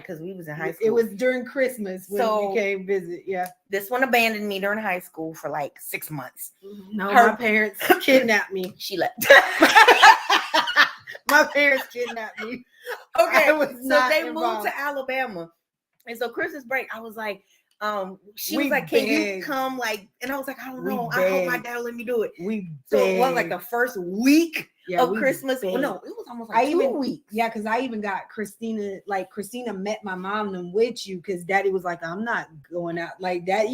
because we was in high school. It was during Christmas when you came visit. Yeah. This one abandoned me during high school for like 6 months. No, my parents kidnapped me. She left. My parents kidnapped me. Okay, so they moved to Alabama. And so Christmas break, I was like, she was like, can you come? Like, and I was like, I don't know. I hope my dad will let me do it. So it was like the first week of Christmas. Well, no, it was almost like 2 weeks. Yeah, because I even got Christina, like Christina met my mom and with you because daddy was like, I'm not going out like that.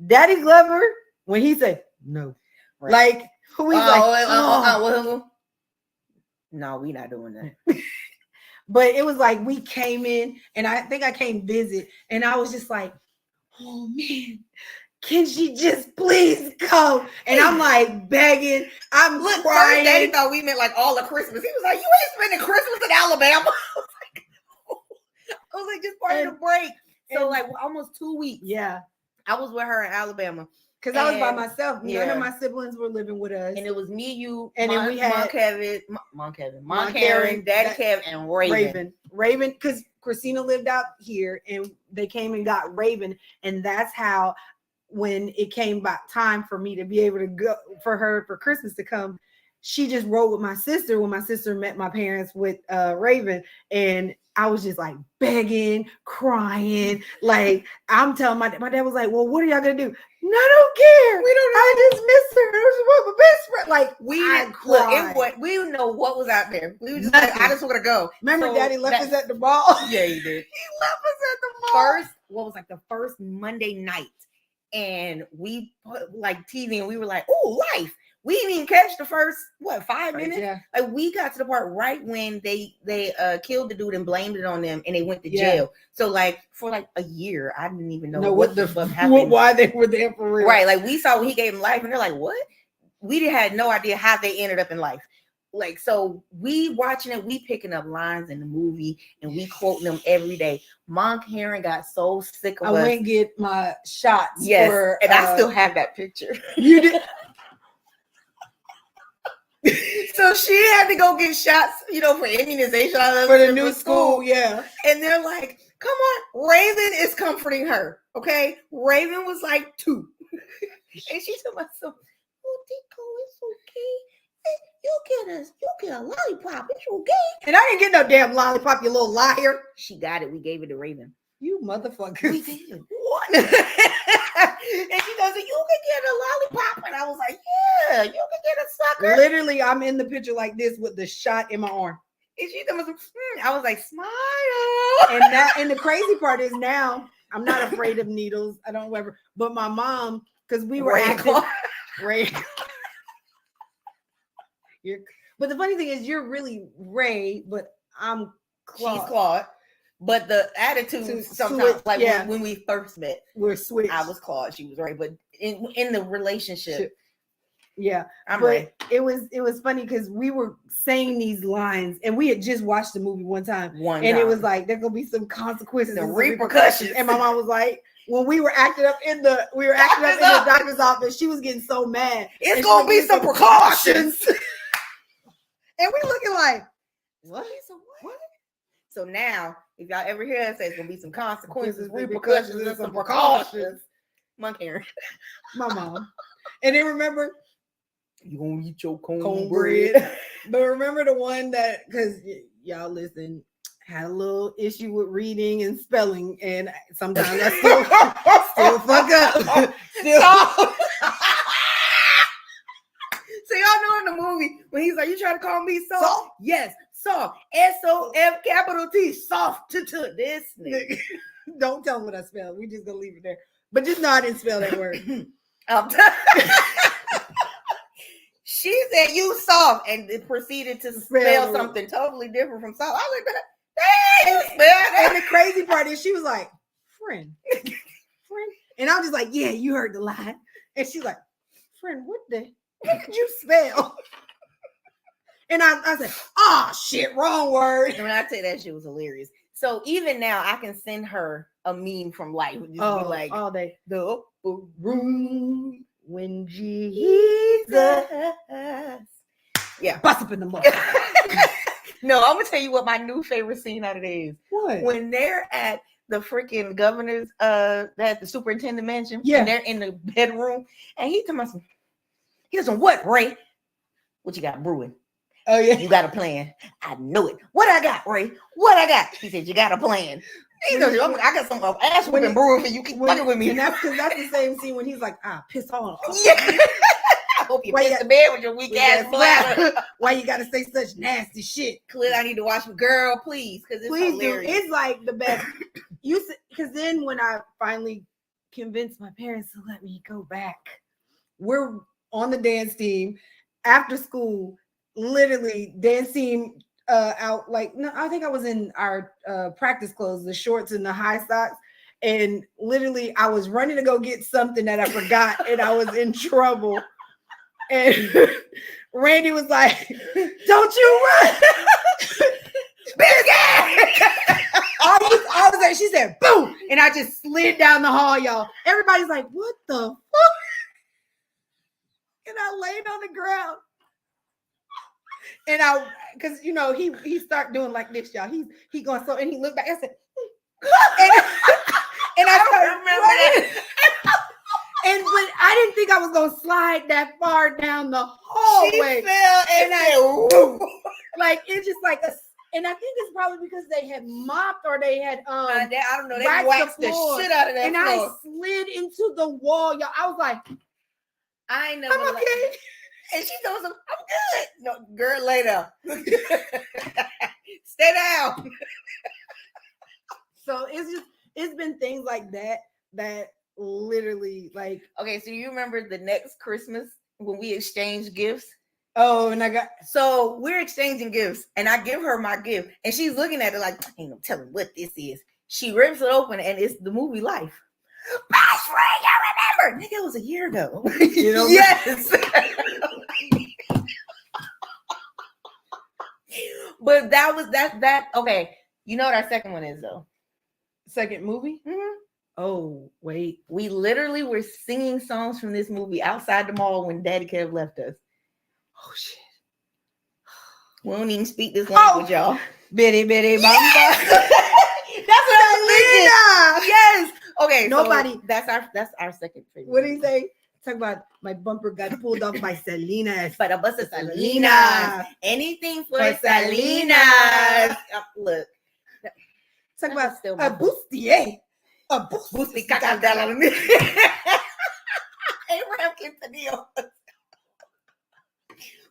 Daddy love her when he said no. Right. Like, who he's no, we not doing that. But it was like we came in, and I think I came visit, and I was just like, oh man, can she just please come? And I'm like begging, I'm crying. Daddy thought we meant like all of Christmas. He was like, you ain't spending Christmas in Alabama. I was like, just part of the break. So like almost 2 weeks. Yeah. I was with her in Alabama. Because I was by myself. None of my siblings were living with us. And it was me, you, and then we had Mom Karen, Daddy Kev, and Raven, because Christina lived out here and they came and got Raven. And that's how, when it came back time for me to be able to go for Christmas to come, she just rode with my sister when my sister met my parents with Raven. And I was just like begging, crying. Like, I'm telling my dad was like, well, what are y'all gonna do? No, I don't care. We don't know. I just miss her. I just want my best friend. Like, we didn't know what was out there. We were just like, I just want to go. Remember, Daddy left us at the mall? Yeah, he did. He left us at the first Monday night. And we put like TV and we were like, oh, Life. We didn't even catch the first 5 minutes. Yeah. Like we got to the part right when they killed the dude and blamed it on them and they went to jail. So like for like a year, I didn't even know what the fuck happened. Why they were there for real. Right. Like we saw when he gave him life and they're like, what? We had no idea how they ended up in life. Like, so we watching it, we picking up lines in the movie and we quoting them every day. Mom Karen got so sick of us. I went and get my shots. Yes. And I still have that picture. You did. So she had to go get shots, for immunization for the new school. Yeah. And they're like, come on, Raven is comforting her. Okay. Raven was like 2. And she told myself, oh, Tico, it's okay. You'll get a lollipop. It's okay. And I didn't get no damn lollipop, you little liar. She got it. We gave it to Raven. You motherfucker. We did. What? And she goes, you can get a lollipop. And I was like, yeah, you can get a sucker. Literally, I'm in the picture like this with the shot in my arm. And she was, I was like, smile. And the crazy part is now, I'm not afraid of needles. I don't ever. But my mom, because we were Ray. But the funny thing is, you're really Ray, but I'm Claude. She's Claude. But the attitude sometimes, when we first met, we're switched. I was Claude, she was Ray. But in the relationship, Yeah, I'm but ready. it was funny because we were saying these lines, and we had just watched the movie one time, and it was like there's gonna be some consequences, the and some repercussions. And my mom was like, when we were acting up in the doctor's office, she was getting so mad. It's gonna be some precautions. And we looking like, what? So now, if y'all ever hear us say it's gonna be some consequences, repercussions, and some precautions, my Karen, my mom. And then remember, you gonna eat your cornbread. But remember the one that, because y'all listen, had a little issue with reading and spelling, and sometimes I still fuck up. So y'all know in the movie when he's like, "You trying to call me soft?" Yes, soft. SOF capital T, soft to this nigga. Don't tell me what I spelled. We just gonna leave it there. But just know I didn't spell that word. She said you soft, and it proceeded to spell something totally different from soft. I was like, "Hey, you spell that." And the crazy part is she was like, friend. And I'm just like, yeah, you heard the line. And she's like, friend, what did you spell? And I said, oh shit, wrong word. And when I tell you that shit was hilarious. So even now I can send her a meme from life. Just be like all day. The upper room when Jesus. Yeah. Bust up in the mud. No, I'm gonna tell you what my new favorite scene out of it is. What? When they're at the freaking governor's at the superintendent mansion. Yeah. And they're in the bedroom. And he told me, he doesn't what, Ray? What you got brewing? Oh, yeah. You got a plan. I know it. What I got, Ray? What I got? He said, you got a plan. He goes, I got some ass whipping brewing for you. Keep fucking with me. And that's the same scene when he's like, piss off. Yeah. I hope you piss the bed with your weak ass bladder. Why you gotta say such nasty shit? Clint, I need to watch girl, please. Because it's hilarious. It's like the best. Because then when I finally convinced my parents to let me go back, we're on the dance team after school. Literally dance team out like, no, I think I was in our practice clothes, the shorts and the high socks, and literally I was running to go get something that I forgot and I was in trouble. And Randy was like, don't you run. All of a sudden she said boom, and I just slid down the hall, y'all. Everybody's like, what the fuck? And I laid on the ground. And because he started doing like this, y'all. He going so, and he looked back. I said, and I started running. But I didn't think I was gonna slide that far down the hallway. She fell and like it's just like a. And I think it's probably because they had mopped or they had I don't know, they waxed the shit out of that floor. I slid into the wall, y'all. I was like, I ain't never. I'm okay. And she told him, I'm good. No, girl, lay down. Stay down. So it's been things like that literally like. Okay, so you remember the next Christmas when we exchanged gifts? Oh, and so we're exchanging gifts, and I give her my gift, and she's looking at it like, ain't no telling what this is. She rips it open, and it's the movie Life. Best friend, I remember. Nigga, it was a year ago. Yes. But that was that. Okay, you know what our second one is though. Second movie? Mm-hmm. Oh, wait. We literally were singing songs from this movie outside the mall when Daddy Kev left us. Oh shit. We don't even speak this language, y'all. Bitty bitty bamba. Yes. That's what I'm thinking. Yes. Okay. Nobody. So that's our second favorite. What did he say? Talk about my bumper got pulled off by Salinas. But a bus of Salinas. Anything for Salinas. Look. Talk about still a bustier. A bustier. Abraham Quintanilla.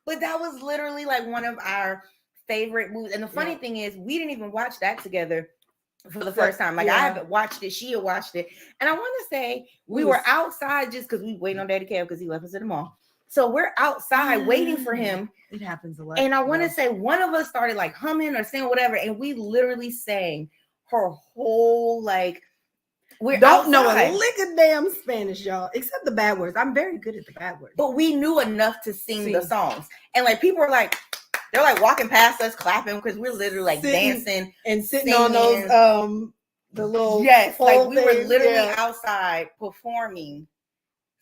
But that was literally like one of our favorite movies. And the funny thing is, we didn't even watch that together for the first time. Like I haven't watched it. She had watched it. And I want to say we were outside just because we were waiting on Daddy Kev because he left us at the mall. So we're outside waiting for him. It happens a lot. And I want to say one of us started like humming or singing whatever. And we literally sang her whole like We're don't know outside. a lick of damn Spanish, y'all, except the bad words. I'm very good at the bad words. But we knew enough to sing the songs. And like people are like, they're like walking past us, clapping because we're literally like dancing and sitting singing. on those the little like we were things, literally outside performing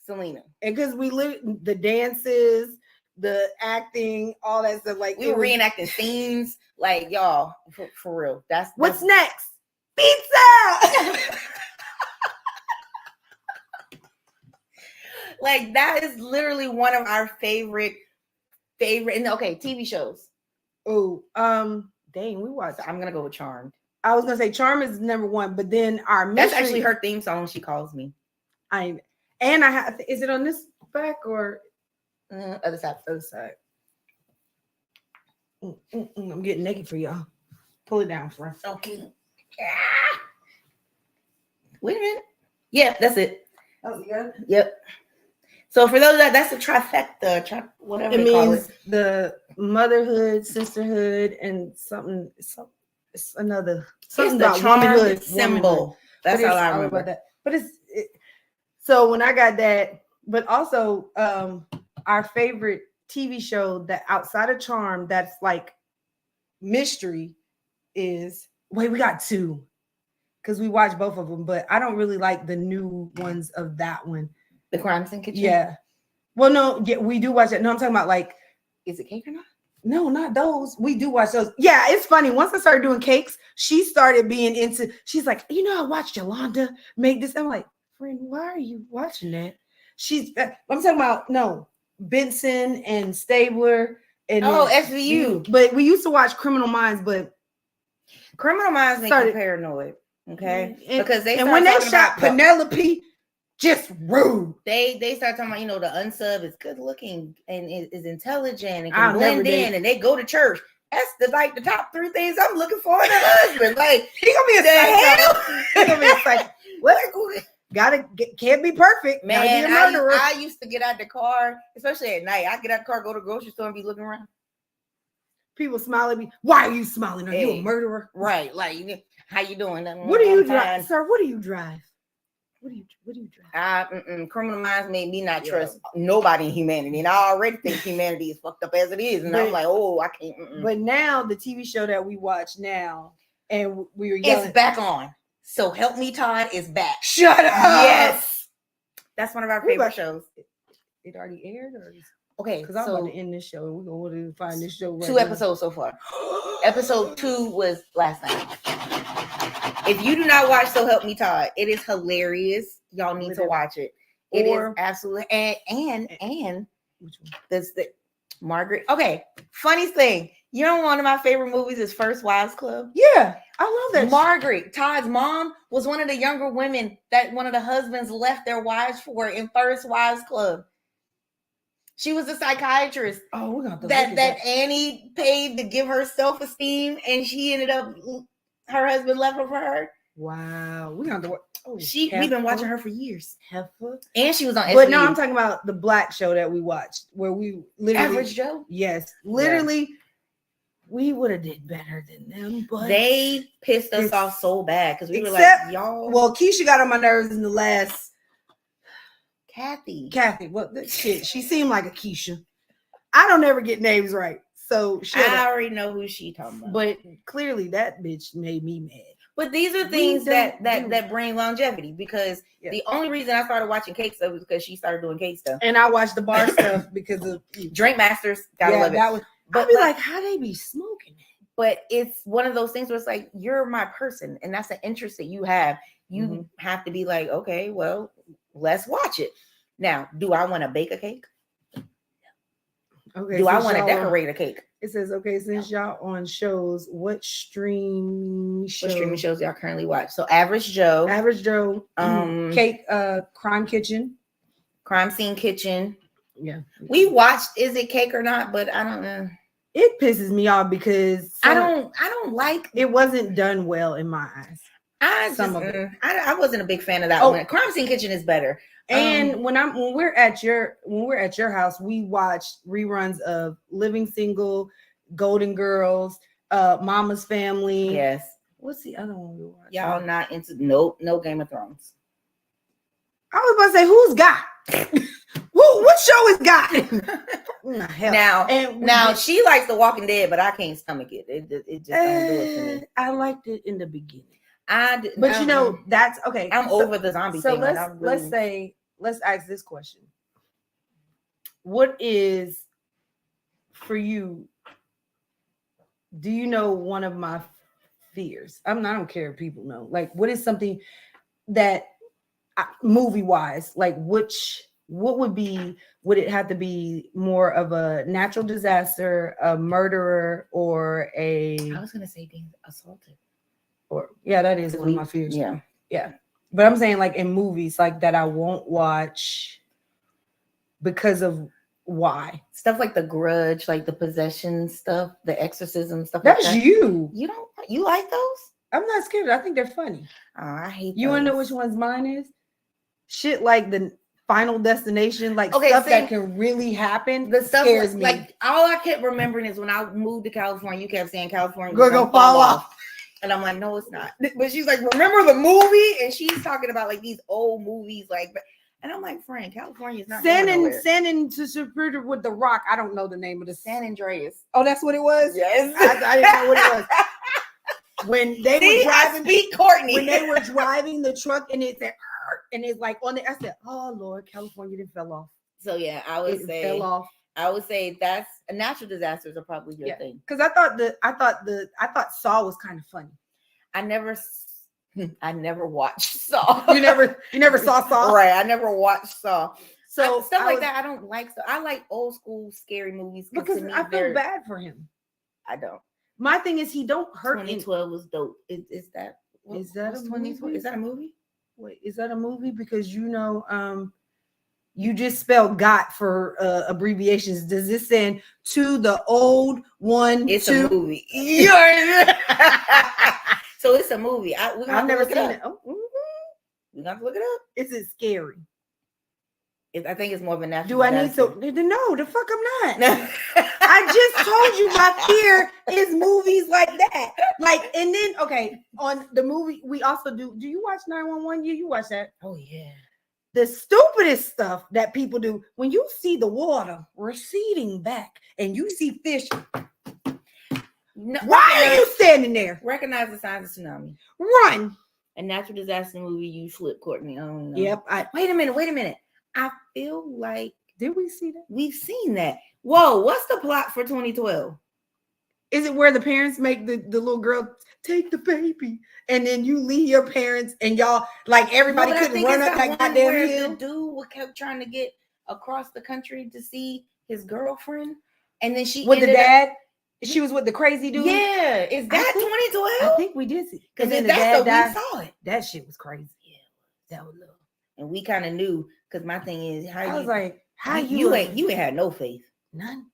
Selena. And because we the dances, the acting, all that stuff, like we were reenacting scenes, like y'all for real. That's what's next? Pizza. Like that is literally one of our favorite and okay, TV shows. Oh, dang, we watched. I'm gonna go with Charmed. I was gonna say Charm is number one, but then our mystery, that's actually her theme song. She calls me. I have. Is it on this back or other side? Other side. I'm getting naked for y'all. Pull it down, friend. Okay. Yeah. Wait a minute. Yeah, that's it. Oh, you got it? Yep. So for those that's a trifecta, whatever it they call means it. The motherhood, sisterhood, and something. It's another something about womanhood symbol. That's all I remember. About that. But so when I got that, but also our favorite TV show that outside of Charm that's like mystery is we got two because we watched both of them, but I don't really like the new ones of that one. The Crime Scene Kitchen. Yeah. Well, no, yeah, we do watch it. No, I'm talking about like, is it cake or not? No, not those. We do watch those. Yeah, it's funny. Once I started doing cakes, she started being into. She's like, I watched Yolanda make this. I'm like, friend, why are you watching that? I'm talking about Benson and Stabler and SVU. But we used to watch Criminal Minds, but Criminal Minds make me paranoid. Okay, because when they shot Penelope. Just rude. They start talking about, the unsub is good looking and is intelligent and can blend in, and they go to church. That's the top three things I'm looking for in a husband. Like he gonna be a psycho. He gonna be a psycho. Can't be perfect. Man, be a murderer. I used to get out the car, especially at night. I get out the car, go to the grocery store, and be looking around. People smile at me. Why are you smiling? Are you a murderer? Right. Like, how you doing? What do you drive, sir? What do you drive? What do you drive? Criminal Minds made me not trust nobody in humanity, and I already think humanity is fucked up as it is. And I'm like, I can't. But now the TV show that we watch now, and we were yelling, it's back on. So Help Me Todd is back. Shut up. Yes, that's one of our favorite shows. It already aired, or okay? Because I'm about to end this show, and we're going to find this show. Right 2 episodes so far. Episode 2 was last night. If you do not watch So Help Me Todd, it is hilarious. Y'all need to watch it. It is absolutely and which one? That's the Margaret. Okay, funny thing. One of my favorite movies is First Wives Club. Yeah, I love that. Margaret, Todd's mom, was one of the younger women that one of the husbands left their wives for in First Wives Club. She was a psychiatrist. Oh, we're gonna that Annie paid to give her self-esteem, and she ended up. Her husband left her for her. Wow, we're gonna. We've been watching her for years. Heifer. And she was on. But no, I'm talking about the black show that we watched, where we literally Average Joe. Yes, literally, we would have did better than them, but they pissed us off so bad because we were like, y'all. Well, Keisha got on my nerves in the last. Kathy. Well, shit, she seemed like a Keisha. I don't ever get names right. So I already know who she talking about. But clearly that bitch made me mad. But these are things that bring longevity, because the only reason I started watching cake stuff was because she started doing cake stuff. And I watched the bar stuff because of Drink Masters. Gotta love it. I'd be like, how they be smoking it? But it's one of those things where it's like, you're my person, and that's an interest that you have. You have to be like, okay, well, let's watch it. Now, do I want to bake a cake? Okay. Do I want to decorate a cake? It says, okay, since y'all on shows, what streaming shows y'all currently watch? So Average Joe, Cake, Crime Kitchen, Crime Scene Kitchen. Yeah, we watched Is It Cake or Not, but I don't know. It pisses me off because I don't like it. Wasn't done well in my eyes. I wasn't a big fan of that one. Crime Scene Kitchen is better. And when we're at your house, we watch reruns of Living Single, Golden Girls, Mama's Family. Yes. What's the other one we watched? Y'all not into no Game of Thrones. I was about to say, who's got? What show is got? Now she likes The Walking Dead, but I can't stomach it. It just don't do it for me. I liked it in the beginning. But you know, that's okay. I'm over the zombie so thing. Let's ask this question. What is for you? Do you know one of my fears? I don't care if people know. Like, what is something that movie wise, like what would it have to be more of a natural disaster, a murderer, or I was gonna say being assaulted. Or that is one of my fears. Yeah. But I'm saying like in movies like that I won't watch because of why. Stuff like The Grudge, like the possession stuff, the exorcism stuff. That's like that. You like those? I'm not scared. I think they're funny. Oh, I hate you those. Want to know which one's mine is? Shit like the Final Destination, like stuff that can really happen. The stuff scares me. Like all I kept remembering is when I moved to California, you kept saying California was gonna fall off. And I'm like, no, it's not. But she's like, remember the movie? And she's talking about like these old movies, like, and I'm like, friend, California's not San into Superior with The Rock. I don't know the name of the San Andreas. Oh, that's what it was? Yes. I didn't know what it was. When they were driving, Courtney. When they were driving the truck and it said, and it's like on the, I said, oh Lord, California didn't fell off. So yeah, I would say that's a natural disasters are probably your thing. Because I thought Saw was kind of funny. I never watched Saw. You never saw Saw? Right. I never watched Saw. So stuff like that I don't like. So I like old school scary movies because I feel bad for him. I don't. My thing is he don't hurt. 2012 was dope. Is that a 2012? Is that a movie? Wait, is that a movie? Because you just spelled "got" for abbreviations. Does this stand to the old one? It's a movie. So it's a movie. I've never seen it. Oh, we got to look it up. Is it scary? I think it's more of a natural. Do I need to? No, the fuck I'm not. I just told you my fear is movies like that. Like, and then on the movie we also do. Do you watch 911? You watch that? Oh yeah. The stupidest stuff that people do when you see the water receding back and you see fish. Why are you standing there? Recognize the signs of tsunami. Run. A natural disaster movie. You flip, Courtney. I don't know. Yep. Wait a minute. I feel like did we see that? We've seen that. Whoa, what's the plot for 2012? Is it where the parents make the little girl take the baby and then you leave your parents and y'all like everybody couldn't run up that goddamn hill? The dude kept trying to get across the country to see his girlfriend, and then she with the dad. She was with the crazy dude. Yeah, is that 2012? I think we did see because then that's we saw it. That shit was crazy. Yeah, that was love, and we kind of knew. Because my thing is, how you ain't had no faith, none,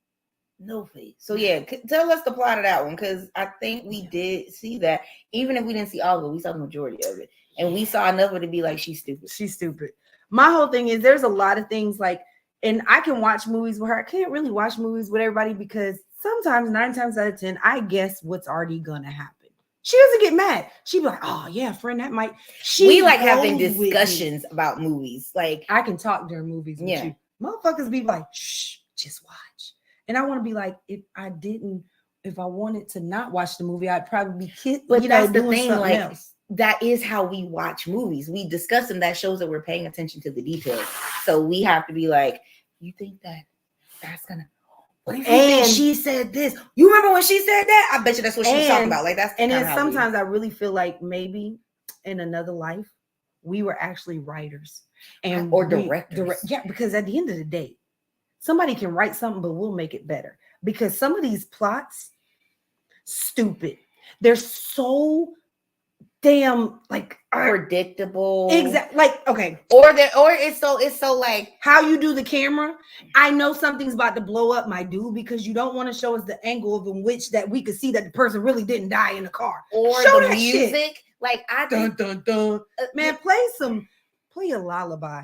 no faith. So yeah, tell us the plot of that one because I think we did see that. Even if we didn't see all of it, we saw the majority of it, and we saw enough of it to be like, she's stupid. She's stupid. My whole thing is there's a lot of things like, and I can watch movies with her. I can't really watch movies with everybody because sometimes 9 times out of 10, I guess what's already gonna happen. She doesn't get mad. She be like, "Oh yeah, friend, that might." We like having discussions about movies. Like I can talk during movies with you. Motherfuckers be like, "Shh, just watch." And I want to be like, if I wanted to not watch the movie, I'd probably be kidding. But that's the thing, like else. That is how we watch movies. We discuss them. That shows that we're paying attention to the details. So we have to be like, you think that's gonna. What if you think she said this? You remember when she said that? I bet you that's what she was talking about. Like that's and then sometimes I really feel like maybe in another life we were actually writers or directors. Because at the end of the day, somebody can write something, but we'll make it better. Because some of these plots, stupid. They're so damn like predictable. Exactly. Like or it's so like how you do the camera. I know something's about to blow up, my dude, because you don't want to show us the angle of in which that we could see that the person really didn't die in the car. Or show the music. Shit. Like I think dun. Man, play a lullaby.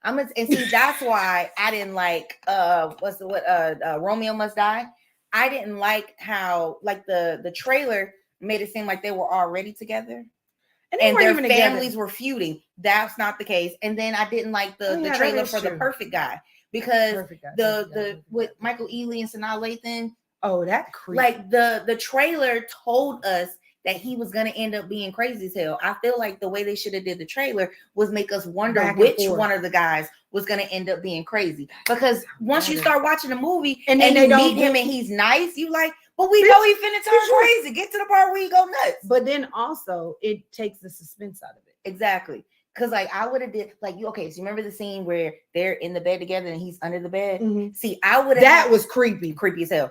And see that's why I didn't like Romeo Must Die. I didn't like how like the trailer made it seem like they were already together. And their families were feuding. That's not the case. And then I didn't like the trailer for The Perfect Guy because with Michael Ealy and Sanaa Lathan. Oh, that creep. Like the trailer told us that he was gonna end up being crazy as hell. I feel like the way they should have did the trailer was make us wonder which one of the guys was gonna end up being crazy. Because once you start watching the movie and you meet him and he's nice, you like, but we know he finna turn crazy. Get to the part where he go nuts. But then also it takes the suspense out of it. Exactly. Cause like I would have did like you okay, so you remember the scene where they're in the bed together and he's under the bed? Mm-hmm. See, I would have was creepy as hell.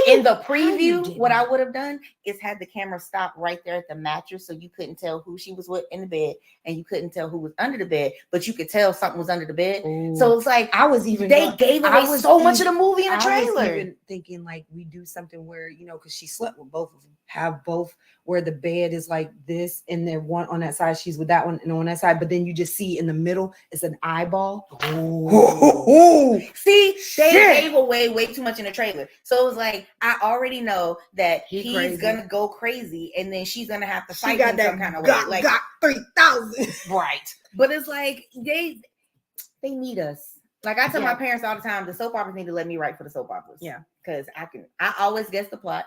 In the preview, what I would have done is had the camera stop right there at the mattress so you couldn't tell who she was with in the bed and you couldn't tell who was under the bed, but you could tell something was under the bed. Ooh. So it's like they gave away so much of the movie in the trailer. I was even thinking like we do something where, because she slept with both of them, have both where the bed is like this and then one on that side, she's with that one and on that side, but then you just see in the middle, it's an eyeball. Ooh. See, they gave away way too much in the trailer. So it was like, I already know that he's gonna go crazy and then she's gonna have to fight him some kind of way. Like got 3,000. Right. But it's like they need us. Like I tell my parents all the time, the soap operas need to let me write for the soap operas. Yeah. Because I always guess the plot.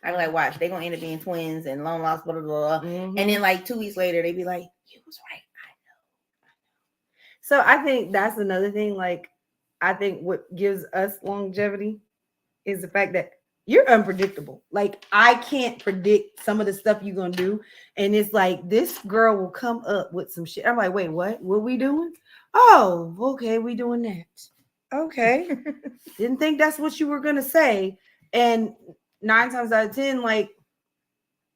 I'm like, watch, they're gonna end up being twins and long lost, blah, blah, blah. Mm-hmm. And then like 2 weeks later, they be like, you was right. I know. So I think that's another thing. Like, I think what gives us longevity is the fact that you're unpredictable. Like, I can't predict some of the stuff you're gonna do. And it's like this girl will come up with some shit. I'm like, wait, what? What we doing? Oh, okay, we doing that. Okay. Didn't think that's what you were gonna say. And 9 times out of 10, like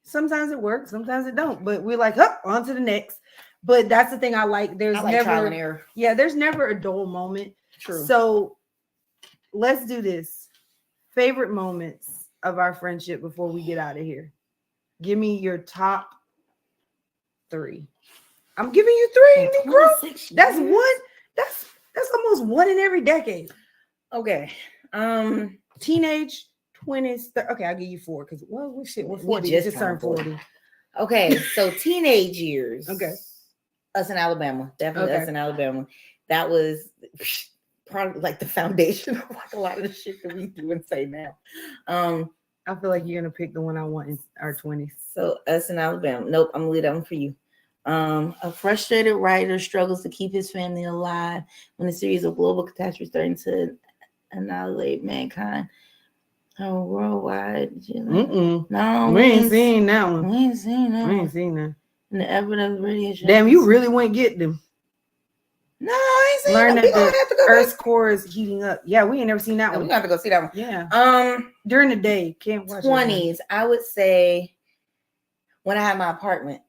sometimes it works, sometimes it don't. But we're like, on to the next. But that's the thing I like. There's never trial and error. Yeah, there's never a dull moment. True. So let's do this. Favorite moments of our friendship before we get out of here. Give me your top 3. I'm giving you 3, Negro. That's one. That's almost one in every decade. Okay. Teenage, 20s. Okay, I'll give you 4 because we're 40. We just turned 40. Okay, so teenage years. Okay. Us in Alabama. Definitely us in Alabama. That was probably like the foundation of like a lot of the shit that we do and say now. I feel like you're gonna pick the one I want in our 20s. So us in Alabama. Nope, I'm gonna leave that one for you. A frustrated writer struggles to keep his family alive when a series of global catastrophes threaten to annihilate mankind. Oh, worldwide. No, we ain't seen that one. We ain't seen that. We ain't seen that. And the evidence radiation. Damn, you really wouldn't get them. No, I ain't seen Learn that. that the Earth's core is heating up. Yeah, we ain't never seen that one. We have to go see that one. Yeah. During the day, can't watch 20s. I would say when I had my apartment.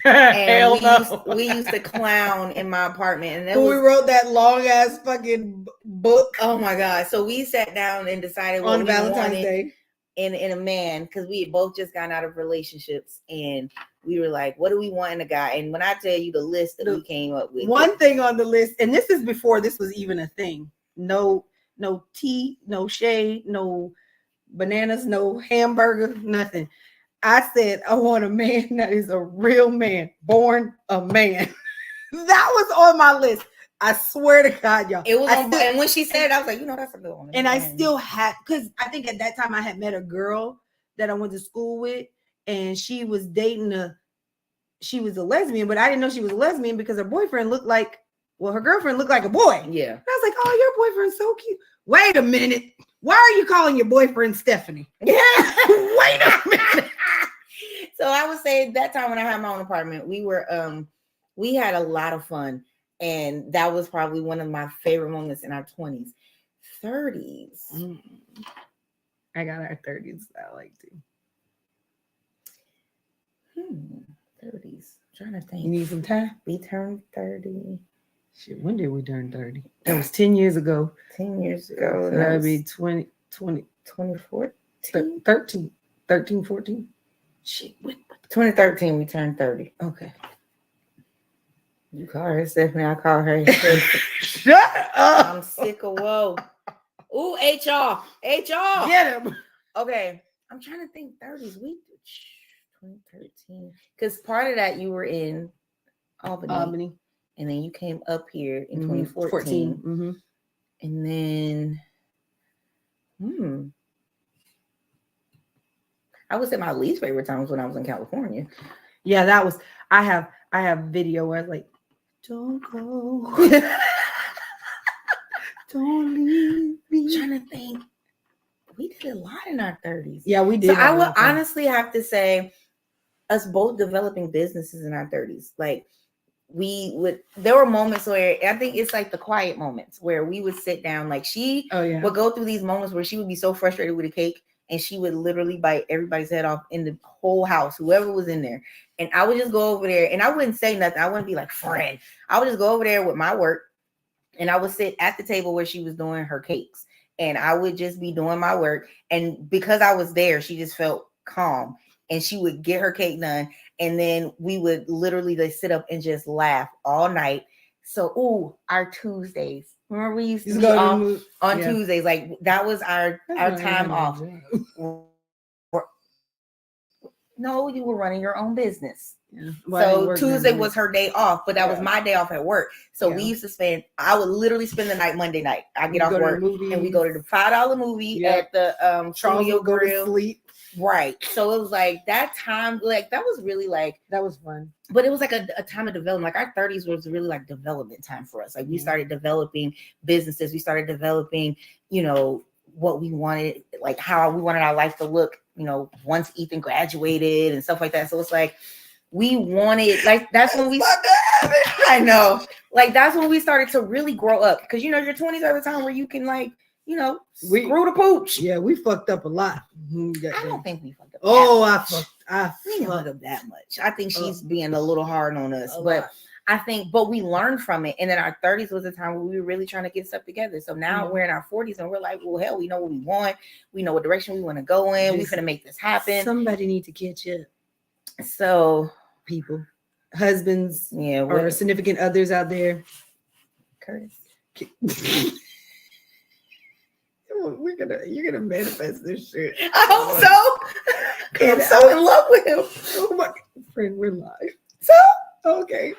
And we used to clown in my apartment, and we wrote that long ass fucking book. Oh my god! So we sat down and decided on Valentine's Day in a man, because we had both just gotten out of relationships, and we were like, "What do we want in a guy?" And when I tell you the list that we came up with, one thing on the list, and this is before this was even a thing. No tea, no shade, no bananas, no hamburger, nothing. I said, I want a man that is a real man, born a man. That was on my list. I swear to God, y'all. It was and when she said it, I was like, that's a good one. And I still had, because I think at that time I had met a girl that I went to school with, and she was she was a lesbian, but I didn't know she was a lesbian because her boyfriend looked like, her girlfriend looked like a boy. Yeah. And I was like, oh, your boyfriend's so cute. Wait a minute. Why are you calling your boyfriend Stephanie? Yeah. Wait a minute. So I would say that time when I had my own apartment, we had a lot of fun. And that was probably one of my favorite moments in our 20s. 30s. I got our 30s. I like to. 30s. I'm trying to think. You need some time? We turned 30. Shit, when did we turn 30? That was 10 years ago. 10 years ago. So that would be 2014? 13, 14. Shit, 2013, we turned 30. Okay. You call her Stephanie, I call her. Shut up. I'm sick of whoa. Ooh, HR. Get him. Okay. I'm trying to think 30s. 2013. Because part of that you were in Albany. And then you came up here in 2014. Mm-hmm. And then, I would say my least favorite time was when I was in California. Yeah, that was. I have video where I was like, "Don't go, don't leave me." I'm trying to think. We did a lot in our 30s. Yeah, we did. So I would honestly have to say, us both developing businesses in our 30s, like. There were moments where I think it's like the quiet moments where we would sit down, like she would go through these moments where she would be so frustrated with a cake and she would literally bite everybody's head off in the whole house, whoever was in there. And I would just go over there and I wouldn't say nothing. I wouldn't be like, friend. I would just go over there with my work and I would sit at the table where she was doing her cakes and I would just be doing my work. And because I was there, she just felt calm and she would get her cake done. And then we would literally sit up and just laugh all night. So, our Tuesdays. Remember we used to be off on Tuesdays. Like that was our time off. No, you were running your own business. Yeah. Well, so Tuesday was her day off, but that was my day off at work. So we used to I would literally spend the night Monday night. I get off work and we go to the $5 movie at the Charles will go to sleep. Right. So it was like that time, like that was really like that was fun. But it was like a time of development. Like our 30s was really like development time for us. Like we started developing businesses, we started developing, what we wanted, like how we wanted our life to look, once Ethan graduated and stuff like that. So it's like we wanted, like that's when we I know, like that's when we started to really grow up. Because your 20s are the time where you can like screw the pooch. Yeah, we fucked up a lot. I don't think we fucked up. We didn't fuck up that much. I think she's being a little hard on us, but I think, but we learned from it. And then our 30s was a time where we were really trying to get stuff together. So now we're in our 40s and we're like, well, hell, we know what we want. We know what direction we want to go in. We're gonna make this happen. Somebody need to catch up. So people, husbands, or significant others out there. Curtis. You're gonna manifest this shit. I hope so. I'm so in love with him. Oh my friend, we're live. So okay.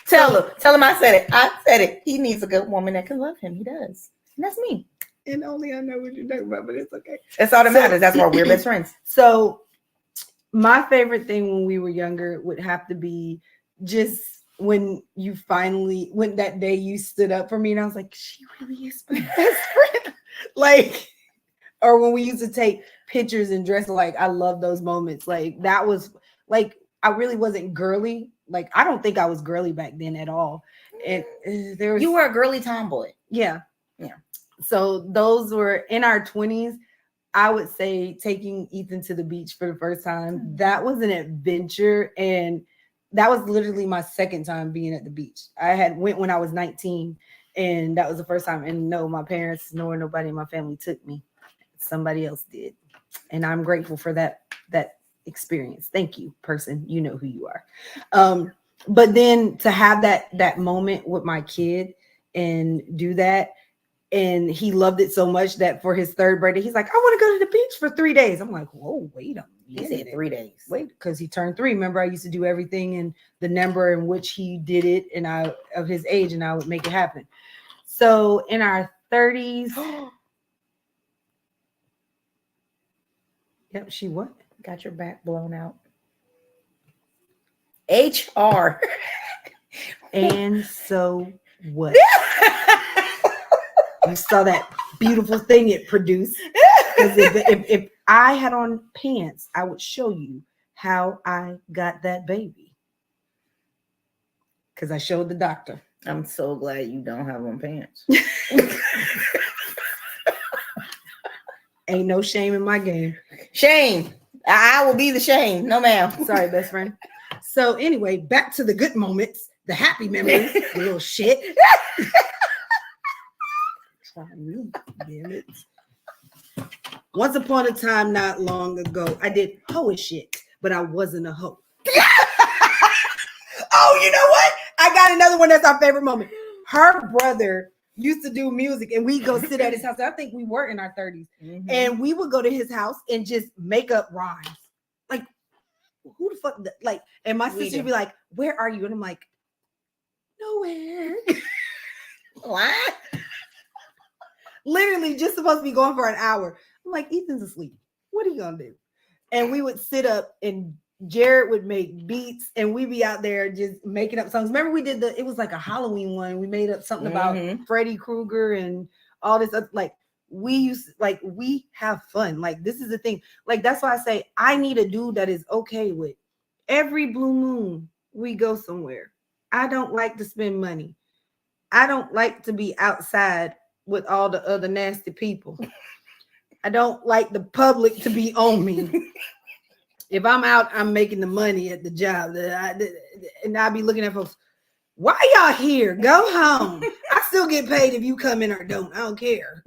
Tell him I said it. He needs a good woman that can love him. He does. And that's me. And only I know what you're talking about, but it's okay. That's all that matters. That's why we're best friends. So my favorite thing when we were younger would have to be just when that day you stood up for me and I was like, she really is my best friend. Like, or when we used to take pictures and dress like, I love those moments. Like that was like, I really wasn't girly. Like, I don't think I was girly back then at all. And you were a girly tomboy. Yeah. So those were in our 20s. I would say taking Ethan to the beach for the first time. That was an adventure. And that was literally my second time being at the beach. I had went when I was 19 and that was the first time. And no, my parents nor nobody in my family took me. Somebody else did. And I'm grateful for that experience. Thank you, person. You know who you are. But then to have that moment with my kid and do that, and he loved it so much that for his third birthday, he's like, I want to go to the beach for 3 days. I'm like, whoa, wait a minute. He said 3 days. Wait, because he turned 3. Remember, I used to do everything in the number in which he did it, and of his age, and I would make it happen. So in our 30s, yep, she what? Got your back blown out. HR. And so what? You saw that beautiful thing it produced. Because if I had on pants, I would show you how I got that baby. Because I showed the doctor. I'm so glad you don't have on pants. Ain't no shame in my game. Shame. I will be the shame. No, ma'am. Sorry, best friend. So anyway, back to the good moments, the happy memories, the little shit. Damn it. Once upon a time, not long ago, I did hoe shit, but I wasn't a hoe. Oh, you know what? I got another one that's our favorite moment. Her brother used to do music, and we go sit at his house. I think we were in our 30s, and we would go to his house and just make up rhymes. Like who the fuck? Like, and my We sister do. would be like, where are you? And I'm like, nowhere. What? Literally just supposed to be going for an hour. I'm like, Ethan's asleep. What are you gonna do? And we would sit up and Jared would make beats and we'd be out there just making up songs. Remember we did it was like a Halloween one. We made up something about Freddy Krueger and all this other, like we have fun. Like this is the thing. Like that's why I say I need a dude that is okay with every blue moon we go somewhere. I don't like to spend money. I don't like to be outside with all the other nasty people. I don't like the public to be on me. If I'm out, I'm making the money at the job. And I'll be looking at folks, why y'all here? Go home. I still get paid if you come in or don't. I don't care.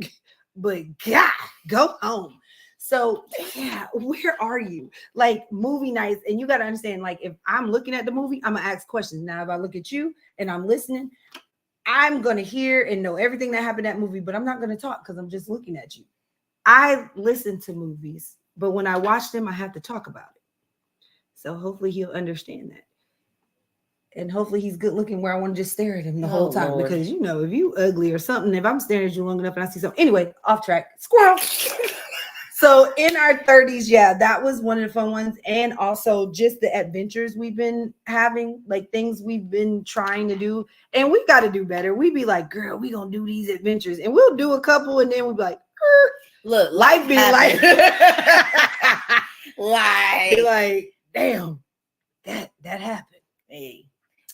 But God, go home. So yeah, where are you? Like movie nights, and you got to understand, like if I'm looking at the movie, I'm going to ask questions. Now, if I look at you and I'm listening, I'm going to hear and know everything that happened in that movie, but I'm not going to talk because I'm just looking at you. I listen to movies, but when I watch them, I have to talk about it. So hopefully he'll understand that. And hopefully he's good looking where I want to just stare at him the whole time. Lord. Because, you know, if you ugly or something, if I'm staring at you long enough and I see something. Anyway, off track. Squirrel. So in our 30s, yeah, that was one of the fun ones. And also just the adventures we've been having, like things we've been trying to do. And we got to do better. We be like, girl, we going to do these adventures. And we'll do a couple and then we'll be like, look, life be like, like, damn, that happened. Hey.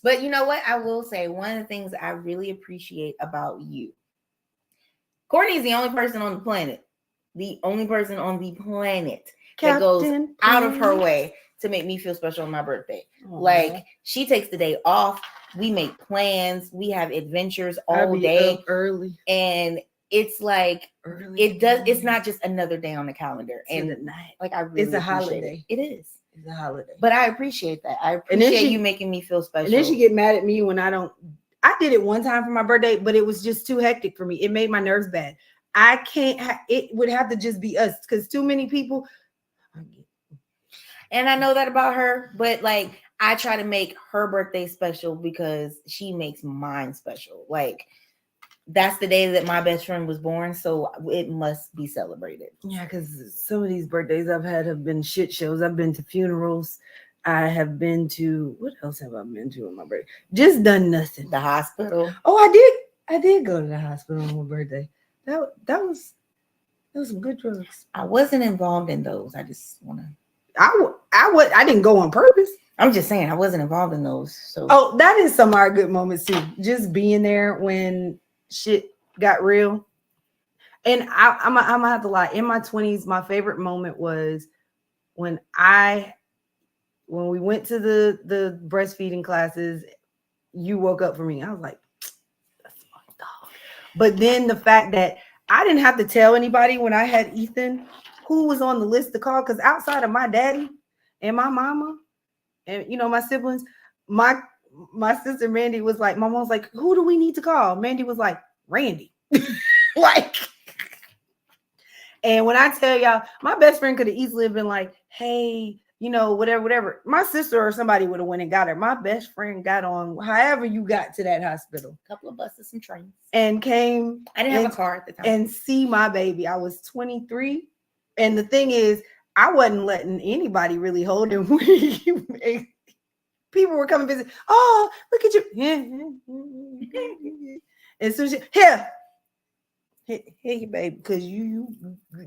But you know what? I will say one of the things I really appreciate about you. Courtney is the only person on the planet that goes out of her way to make me feel special on my birthday. Aww. Like she takes the day off. We make plans. We have adventures all day early. And it's like it's not just another day on the calendar. And at night. Like I really it's a holiday. It is. It's a holiday. But I appreciate that. I appreciate you making me feel special. And then she get mad at me when I did it one time for my birthday, but it was just too hectic for me. It made my nerves bad. I can't it would have to just be us because too many people. And I know that about her, but like I try to make her birthday special because she makes mine special. Like that's the day that my best friend was born, so it must be celebrated. Yeah, because some of these birthdays I've had have been shit shows. I've been to funerals. I have been to, what else have I been to on my birthday? Just done nothing. The hospital. Oh, I did go to the hospital on my birthday. That was some good drugs. I wasn't involved in those. I just want to. I didn't go on purpose. I'm just saying I wasn't involved in those. So. Oh, that is some of our good moments too. Just being there when shit got real. And I'm gonna have to lie. In my 20s, my favorite moment was when we went to the breastfeeding classes. You woke up for me. I was like, that's my dog. But then the fact that I didn't have to tell anybody when I had Ethan who was on the list to call, because outside of my daddy and my mama and my siblings, my sister Randi was like, my mom was like, who do we need to call? Mandy was like, Randi. Like, and when I tell y'all, my best friend could have easily been like, hey, whatever. My sister or somebody would have went and got her. My best friend got on however you got to that hospital. A couple of buses and trains. And came. I didn't have a car at the time. And see my baby. I was 23. And the thing is, I wasn't letting anybody really hold him. People were coming visit. Oh, look at you. And so she, here, baby, because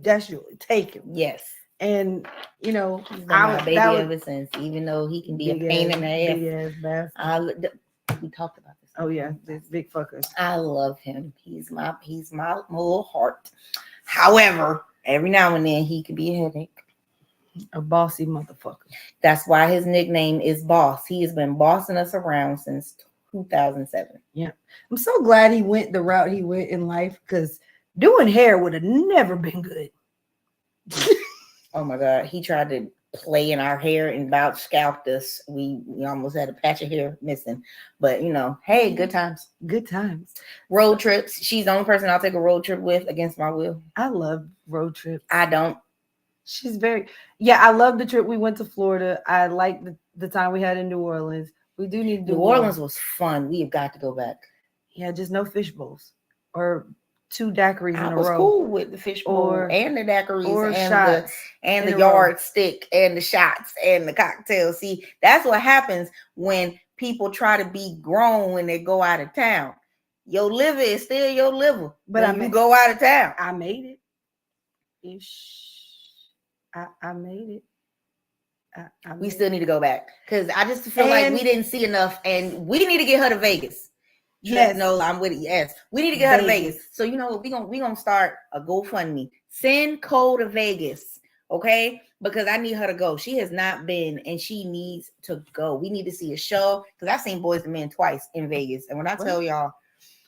that's your take him. Yes. And he's been my baby ever since, even though he can be a pain in the ass. We talked about this. Oh yeah, this big fuckers. I love him. He's my little heart. However, every now and then he can be a headache. A bossy motherfucker. That's why his nickname is Boss. He has been bossing us around since 2007. Yeah. I'm so glad he went the route he went in life, because doing hair would have never been good. Oh my God. He tried to play in our hair and about scalped us. We almost had a patch of hair missing. But hey, good times. Good times. Road trips. She's the only person I'll take a road trip with against my will. I love road trips. I don't. She's very, yeah. I love the trip we went to Florida. I like the time we had in New Orleans. We do need to do New Orleans was fun. We have got to go back. Yeah, just no fish bowls or 2 daiquiris I in a was row. cool with the fish bowl and the daiquiris or and shots the yardstick and the shots and the cocktail. See, that's what happens when people try to be grown when they go out of town. Your liver is still your liver, but when you go out of town. I made it. I made it. We still need to go back because I just feel like we didn't see enough, and we need to get her to Vegas. Yes, no, I'm with it. Yes, we need to get her to Vegas. So you know what? We gonna start a GoFundMe. Send Cole to Vegas, okay? Because I need her to go. She has not been, and she needs to go. We need to see a show because I've seen Boys and Men twice in Vegas, and when I tell y'all,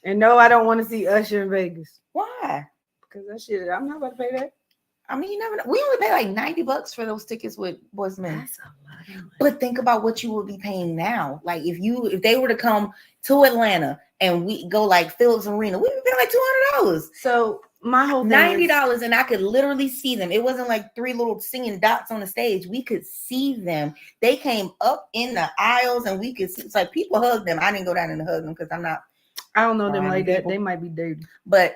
and no, I don't want to see Usher in Vegas. Why? Because that shit, I'm not about to pay that. I mean, you never know. We only pay like $90 for those tickets with Boys and Men. That's a lot of money. But think about what you would be paying now. Like if they were to come to Atlanta and we go like Phillips Arena, we would pay like $200. So my whole thing $90, and I could literally see them. It wasn't like 3 little singing dots on the stage. We could see them. They came up in the aisles, and we could see. It's like people hugged them. I didn't go down and hug them because I don't know them like that. They might be dirty, but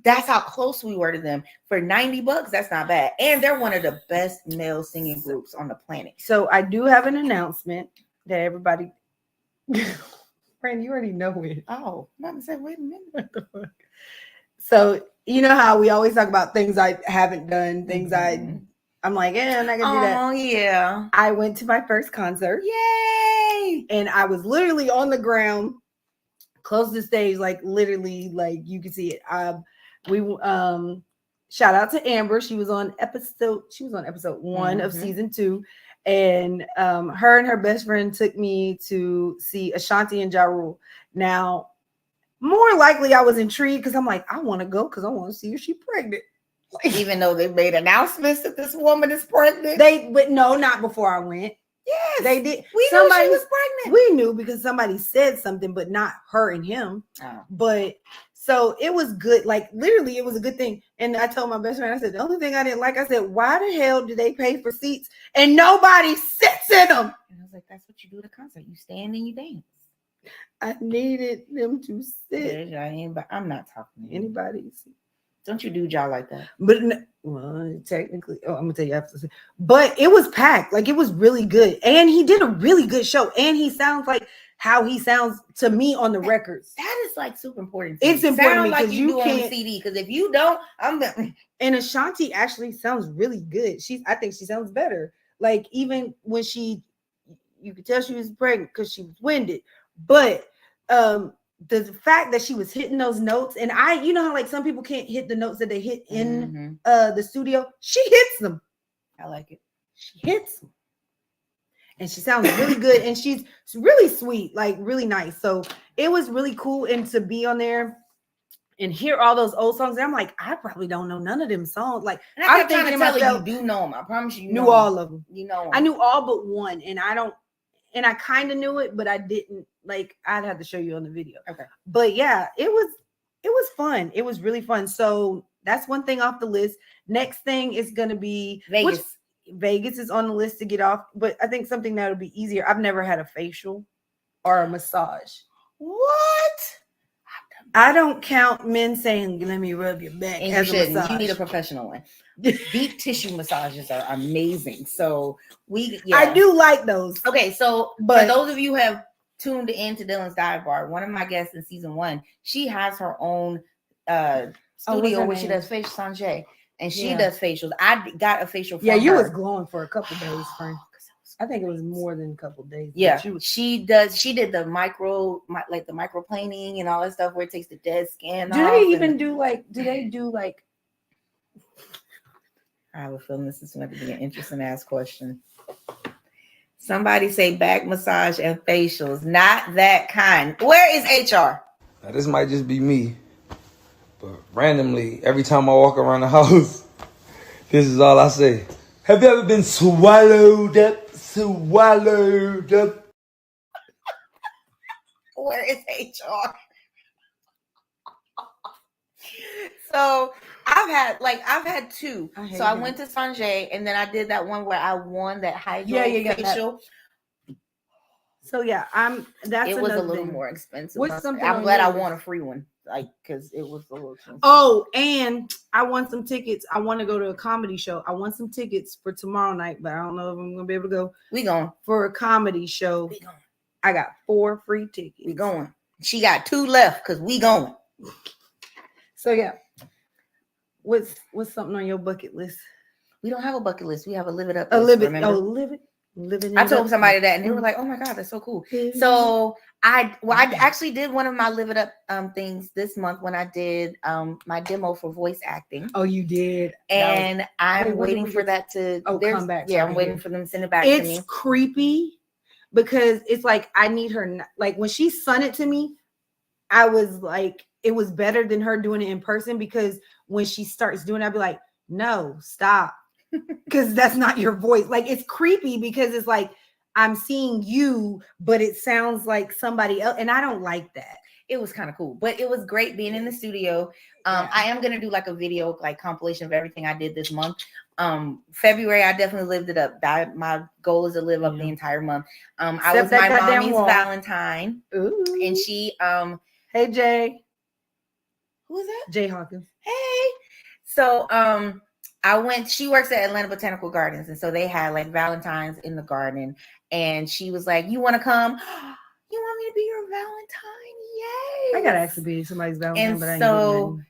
that's how close we were to them. For $90, that's not bad. And they're one of the best male singing groups on the planet. So I do have an announcement that everybody. Friend, you already know it. Oh, I'm saying, wait a minute. What the fuck? So you know how we always talk about things I haven't done, things I'm like, I'm not gonna do that. Oh yeah. I went to my first concert. Yay! And I was literally on the ground, close to the stage, like literally, like you can see it. We shout out to Amber. She was on episode 1 of season 2. And her and her best friend took me to see Ashanti and Ja Rule. Now, more likely I was intrigued because I'm like, I want to go because I want to see if she's pregnant. Like, even though they made announcements that this woman is pregnant. But no, not before I went. Yes, they did. We knew she was pregnant. We knew because somebody said something, but not her and him. Oh. But so it was good. Like literally, it was a good thing. And I told my best friend, I said, the only thing I didn't like, I said, why the hell do they pay for seats and nobody sits in them? And I was like, that's what you do at a concert. You stand and you dance. I needed them to sit. I'm not talking to anybody. Don't you do y'all like that? But well, technically, I'm gonna tell you after. But it was packed. Like it was really good, and he did a really good show. And he sounds like how he sounds to me on the records. That is like super important. It's important because like you do on the CD. Because if you don't, I'm the. And Ashanti actually sounds really good. I think she sounds better. Like even when you could tell she was pregnant because she was winded. But the fact that she was hitting those notes, and you know how like some people can't hit the notes that they hit in the studio, she hits them. I like it. She hits them, and she sounds really good, and she's really sweet, like really nice. So it was really cool, and to be on there and hear all those old songs, and I'm like, I probably don't know none of them songs. Like I'm thinking to myself, you do know them. I promise you, knew all of them. You know them. I knew all but one, and I kind of knew it, but I didn't. Like I'd have to show you on the video. Okay. But yeah, it was fun. It was really fun. So that's one thing off the list. Next thing is gonna be Vegas. Vegas is on the list to get off, but I think something that'll be easier. I've never had a facial or a massage. What? I don't count men saying, "Let me rub your back." And as you a massage. You need a professional one. Deep tissue massages are amazing. So I do like those. Okay, so for those of you who have tuned into Dilyn's Dive Bar, one of my guests in season 1, she has her own studio where she does facial Sanjay, and she does facials. I got a facial from you her. was glowing for a couple days, friend. I think it was more than a couple days. Yeah, she did the microplaning and all that stuff where it takes the dead skin. Do they do like I have a feeling this is going to be an interesting ass question. Somebody say back massage and facials, not that kind. Where is HR? Now this might just be me, but randomly, every time I walk around the house, this is all I say. Have you ever been swallowed up? Swallowed up. Where is HR? So I've had two. I hate So I him. went to Sanjay, and then I did that one where I won that hydro Yeah, facial. So yeah, that's It was a another little thing. more expensive. What's something I'm on glad I yours? won a free one, like because it was a little expensive. Oh, and I won some tickets. I want to go to a comedy show. I won some tickets for tomorrow night, but I don't know if I'm gonna be able to go. We going. For a comedy show. We going. I got 4 free tickets. We going. She got 2 left because we going. So yeah. What's something on your bucket list? We don't have a bucket list. We have a live it up A list. live it. Remember? Oh, live it. Living it I told up. somebody that, and they were like, "Oh my god, that's so cool." So I actually did one of my live it up things this month when I did my demo for voice acting. Oh, you did. And I'm waiting for that to come back. Yeah, I'm waiting for them to send it back to me. It's creepy because it's like I need her. Like when she sent it to me, I was like, it was better than her doing it in person because when she starts doing it, I'd be like, no, stop. Because that's not your voice. Like it's creepy because it's like I'm seeing you, but it sounds like somebody else, and I don't like that. It was kind of cool, but it was great being in the studio. I am gonna do like a video like compilation of everything I did this month. February I definitely lived it up. My goal is to live up the entire month. I was my mommy's Valentine. Ooh. And she hey Jay. Who is that? Jay Hawkins. Hey. So she works at Atlanta Botanical Gardens, and so they had like Valentine's in the garden, and she was like, "You want to come? You want me to be your Valentine? Yay!" I gotta actually be somebody's Valentine, And but I so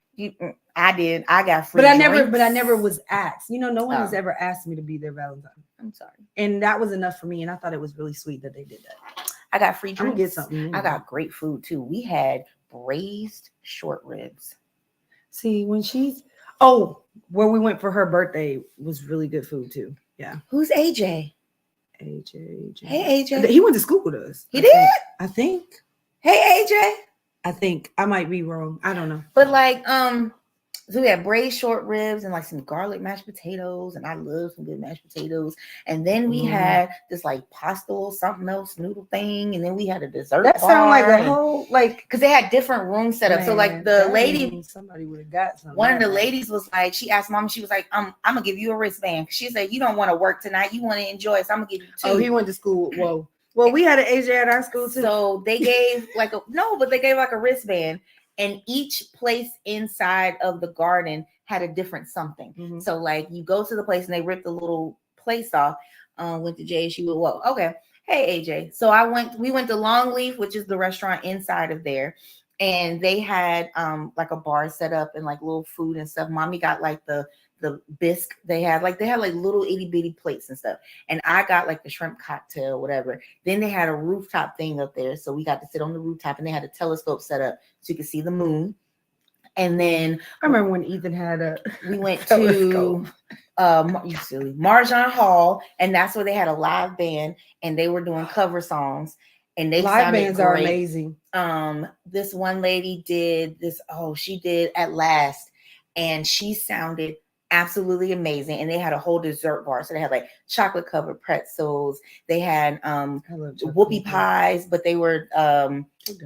I did. I got free. But I drinks. never was asked. You know, no one has ever asked me to be their Valentine. I'm sorry. And that was enough for me, and I thought it was really sweet that they did that. I got free drinks. I'm gonna get something. I got great food too. We had braised short ribs. See, when where we went for her birthday was really good food too. Yeah. Who's AJ? AJ. Hey AJ. He went to school with us. He did? I think. Hey AJ. I think. I might be wrong. I don't know. But like, so we had braised short ribs and like some garlic mashed potatoes, and I love some good mashed potatoes. And then we had this like pasta something else noodle thing, and then we had a dessert. That sounded like a whole because they had different rooms set up. So like the lady, somebody would have got something. One of the ladies was like, she asked mom, she was like, I'm gonna give you a wristband. She said, you don't want to work tonight, you want to enjoy, so I'm gonna give you 2. Oh, he went to school. Whoa. Well, we had an AJ at our school too. So they gave like a wristband, and each place inside of the garden had a different something. Mm-hmm. So like you go to the place and they rip the little place off. Went to Jay, she went, whoa, okay. Hey AJ. So we went to Longleaf, which is the restaurant inside of there. And they had like a bar set up and like little food and stuff. Mommy got like the bisque they had like little itty bitty plates and stuff, and I got like the shrimp cocktail, whatever. Then they had a rooftop thing up there, so we got to sit on the rooftop, and they had a telescope set up so you could see the moon. And then I remember when Ethan had we went to Marjan Hall, and that's where they had a live band, and they were doing cover songs, and they live sounded bands great. Are amazing. This one lady did this. She did At Last, and she sounded absolutely amazing. And they had a whole dessert bar, so they had like chocolate covered pretzels, they had whoopie pies, but they were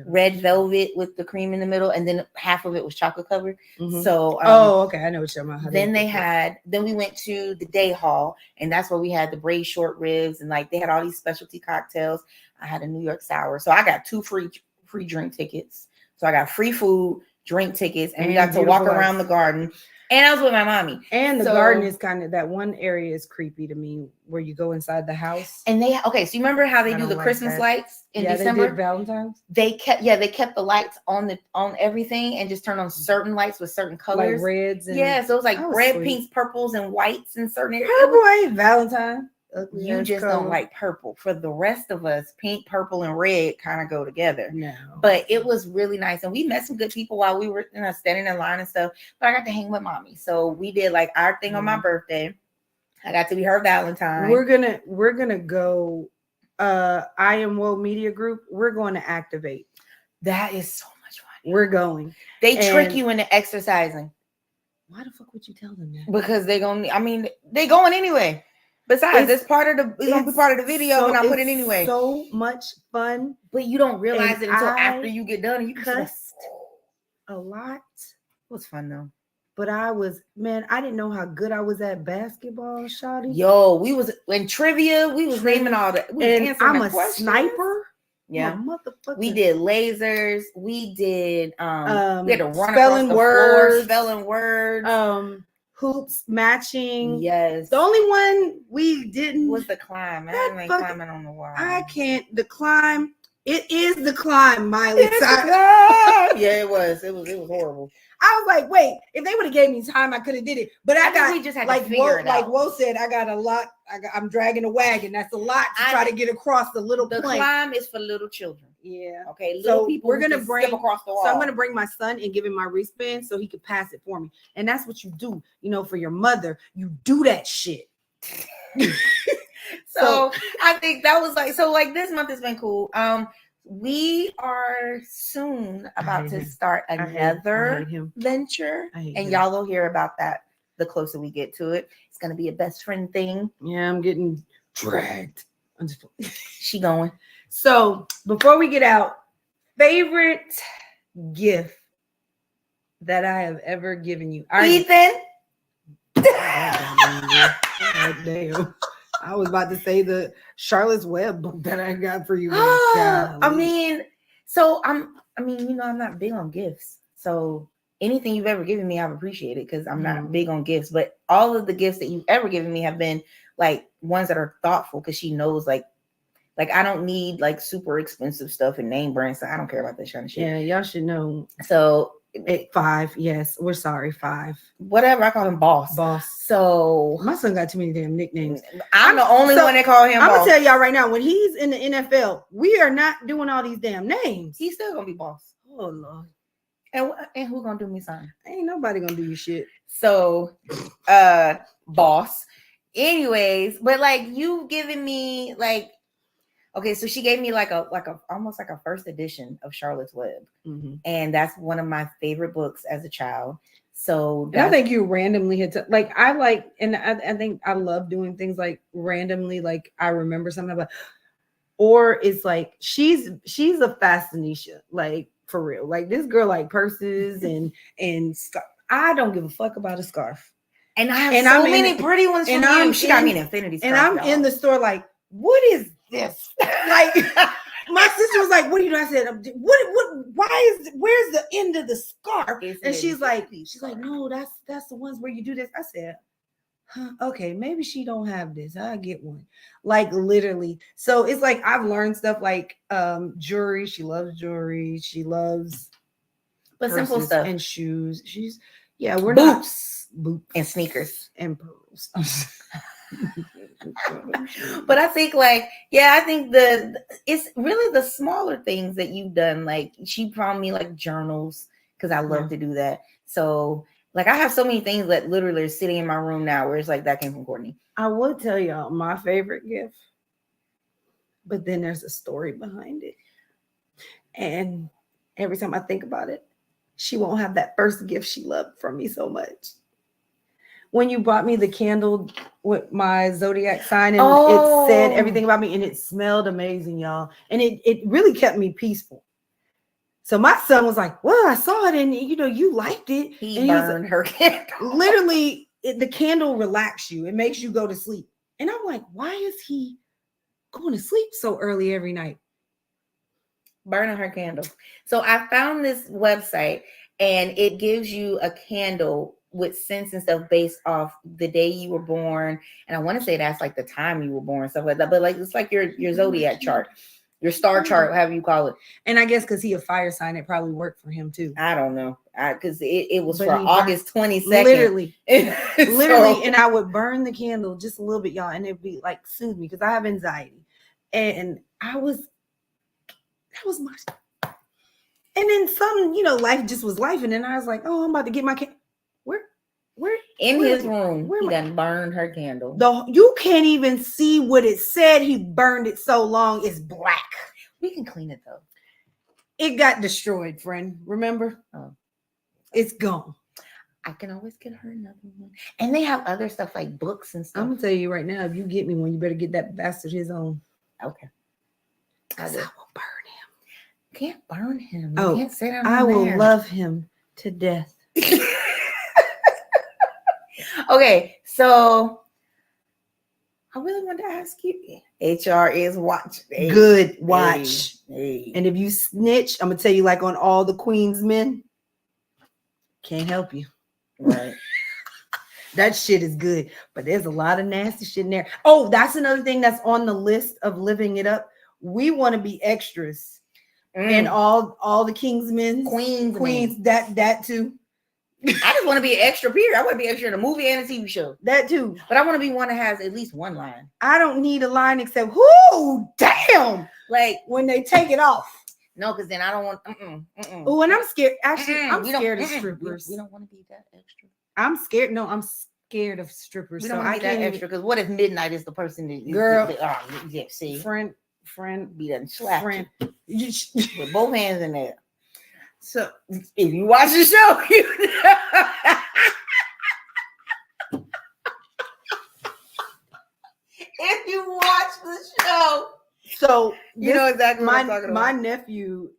red velvet with the cream in the middle, and then half of it was chocolate covered. Mm-hmm. So okay, I know what you're talking about. Then we went to the day hall, and that's where we had the braised short ribs, and like they had all these specialty cocktails. I had a New York sour, so I got 2 free drink tickets. So I got free food, drink tickets, and we got to walk around the garden. And I was with my mommy. And the garden is kind of, that one area is creepy to me where you go inside the house. And so you remember how they do the Christmas lights in December? They did Valentine's. They kept the lights on everything and just turned on certain lights with certain colors. Like reds. So it was like red, pinks, purples, and whites in certain areas. Purple ain't Valentine. You just don't like purple. For the rest of us, pink, purple, and red kind of go together. No. But it was really nice. And we met some good people while we were standing in line and stuff. But I got to hang with mommy. So we did like our thing on my birthday. I got to be her Valentine. We're gonna go I Am Woe Media Group. We're going to activate. That is so much fun. We're going. They trick you into exercising. Why the fuck would you tell them that? Because they going anyway. Besides, it's part of the gonna be part of the video, and I put it anyway. So much fun, but you don't realize it until after you get done. And you cussed a lot. It was fun though. but I didn't know how good I was at basketball, shawty. Yo, we was in trivia. We was naming all that. We was And answering I'm the a questions. sniper. Yeah. Motherfucker. We did lasers. We did we had to run spelling across the words, floor, spelling words. Hoops matching. Yes. The only one we didn't was the climb. I that ain't fucking- climbing on the wall. I can't. The climb. It is the climb, Miley. It's the climb. Yeah, it was. It was horrible. I was like, wait, if they would have gave me time, I could have did it. But I think we just had to like figure it like out. Wo said, I got a lot. I'm dragging a wagon. That's a lot to try to get across the little The plank. climb is for little children. Yeah. Okay. Little people. We're gonna who can bring step across the wall. So I'm gonna bring my son and give him my wristband so he could pass it for me. And that's what you do, for your mother. You do that shit. So I think that was like this month has been cool. We are soon about to start another venture, and y'all will hear about that the closer we get to it. It's gonna be a best friend thing. Yeah, I'm getting dragged. She going. So before we get out, favorite gift that I have ever given you, Ethan. Damn. I was about to say the Charlotte's Web book that I got for you. I mean, I'm not big on gifts. So anything you've ever given me, I've appreciated because I'm not big on gifts. But all of the gifts that you've ever given me have been like ones that are thoughtful because she knows like I don't need like super expensive stuff and name brands. So I don't care about that kind of shit. Yeah, y'all should know. So 5. Yes, we're sorry. 5. Whatever. I call him Boss. So my son got too many damn nicknames. I'm the only one that call him. I'm Boss. gonna tell y'all right now. When he's in the NFL, we are not doing all these damn names. He's still gonna be Boss. Oh Lord. And who gonna do me something? Ain't nobody gonna do you shit. So, Boss. Anyways, but like you giving me like. Okay, so she gave me like a almost like a first edition of Charlotte's Web, and that's one of my favorite books as a child. So I think you randomly hit I think I love doing things like randomly, like I remember something about, or it's like she's a fascination, like for real. Like this girl like purses and scarf. I don't give a fuck about a scarf, and I have so many pretty ones from you. She got me an infinity scarf, and I'm in the store like, what is this? Like my sister was like, what do you do? I said, where's the end of the scarf? And she's like, no, that's the ones where you do this. I said, okay, maybe she don't have this. I'll get one. Like literally. So it's like I've learned stuff like jewelry. She loves jewelry. She loves simple stuff and shoes. We're boots and sneakers and pearls. But I think I think it's really the smaller things that you've done. Like she found me like journals because I love to do that. So like I have so many things that literally are sitting in my room now where it's like that came from Courtney. I will tell y'all my favorite gift, but then there's a story behind it. And every time I think about it, she won't have that first gift she loved from me so much. When you brought me the candle with my zodiac sign and it said everything about me and it smelled amazing, y'all. And it really kept me peaceful. So my son was like, well, I saw it and you liked it. He burned her candle. Literally, the candle relaxes you. It makes you go to sleep. And I'm like, why is he going to sleep so early every night? Burning her candle. So I found this website and it gives you a candle with scents and stuff based off the day you were born. And I want to say that's like the time you were born, stuff like that. But like it's like your zodiac chart, your star chart, however you call it. And I guess because he a fire sign, it probably worked for him too. I don't know. Because it was for August 22nd. Literally. Literally. And I would burn the candle just a little bit, y'all. And it'd be like soothe me because I have anxiety. And that was my. And then some, life just was life. And then I was like, oh, I'm about to get my candle. Where in his room, he done burned her candle. You can't even see what it said. He burned it so long, it's black. We can clean it though. It got destroyed, friend. Remember? Oh. It's gone. I can always get her another one. And they have other stuff like books and stuff. I'm gonna tell you right now, if you get me one, you better get that bastard his own. Okay. Because I will burn him. Can't burn him. You can't sit down. I will love him to death. Okay, so I really wanted to ask you. HR is watching. Good watch. Hey. And if you snitch, I'm gonna tell you, like on all the Queen's men, can't help you. Right. That shit is good, but there's a lot of nasty shit in there. Oh, that's another thing that's on the list of living it up. We want to be extras in all the Kingsmen, Queens. That too. I just want to be an extra period. I want to be extra in a movie and a TV show. That too. But I want to be one that has at least one line. I don't need a line except, whoo, damn. Like when they take it off. No, because then I don't want. Oh, and I'm scared. Actually, I'm We scared of don't- strippers. We don't want to be that extra. I'm scared. No, I'm scared of strippers. We So don't I want to be that can't extra. Because what if midnight is the person that Girl. yeah, see, friend, be done slap friend. with both hands in there. So if you watch the show, if you watch the show, So you know exactly what I'm talking about. My nephew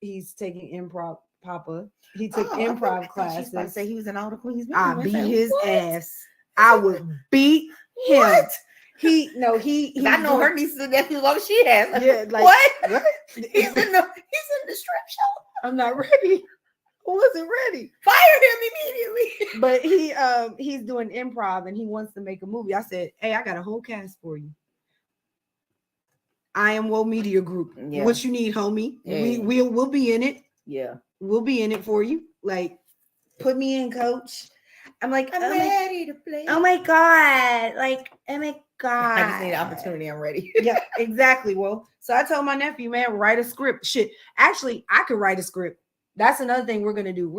he's taking improv. Papa, he took improv classes. I say he was in all the Queens. I beat his ass. I would beat him. What? He I know her nieces and nephews long as she has. Yeah, like what? what? He's in the strip show. I'm not ready. I wasn't ready. Fire him immediately. But he's doing improv and he wants to make a movie. I said, hey, I got a whole cast for you. I Am Woe Media Group. Yeah. What you need, homie? Yeah. We'll be in it. Yeah. We'll be in it for you. Like, put me in, coach. I'm like, I'm ready to play. oh my God. Like, oh my God. I just need an opportunity. I'm ready. Yeah, exactly. Well, so I told my nephew, man, write a script. Shit. Actually, I could write a script. That's another thing we're gonna do.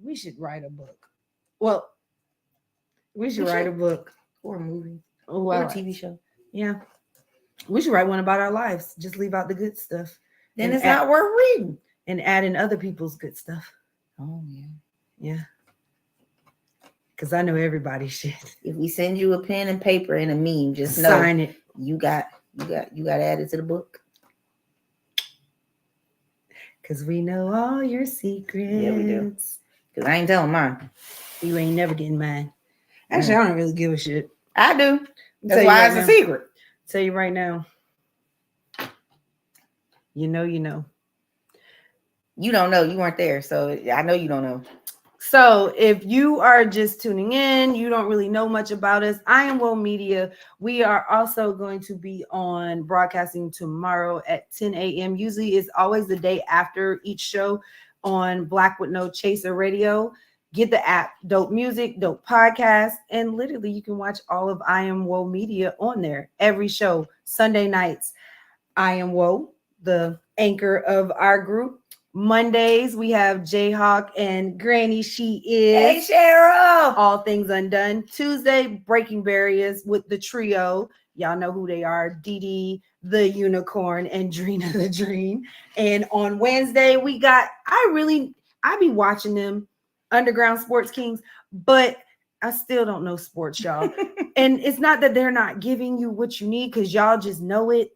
We should write a book. Well, we should write a book. Or a movie. Oh, Or wow. a TV show. Yeah. We should write one about our lives. Just leave out the good stuff. Then And it's not worth reading. And add in other people's good stuff. Oh yeah. Yeah. Because I know everybody's shit. If we send you a pen and paper and a meme, just know Sign it. you got added to the book. Because we know all your secrets. Yeah, we do. Because I ain't telling mine. You ain't never getting mine. Actually, I don't really give a shit. I do. I'll That's tell you why right it's now. a secret. Tell you right now. You know. You don't know. You weren't there. So I know you don't know. So if you are just tuning in, you don't really know much about us. I Am Woe Media. We are also going to be on broadcasting tomorrow at 10 a.m. Usually it's always the day after each show on Black with No Chaser Radio. Get the app, dope music, dope podcast, and literally you can watch all of I Am Woe Media on there. Every show, Sunday nights, I Am Woe, the anchor of our group. Mondays, we have Jayhawk and Granny, she is. Hey, Cheryl. All Things Undone. Tuesday, Breaking Barriers with the trio. Y'all know who they are. Dee Dee, the Unicorn, and Drina the Dream. And on Wednesday, we got, I be watching them, Underground Sports Kings, but I still don't know sports, y'all. And it's not that they're not giving you what you need because y'all just know it.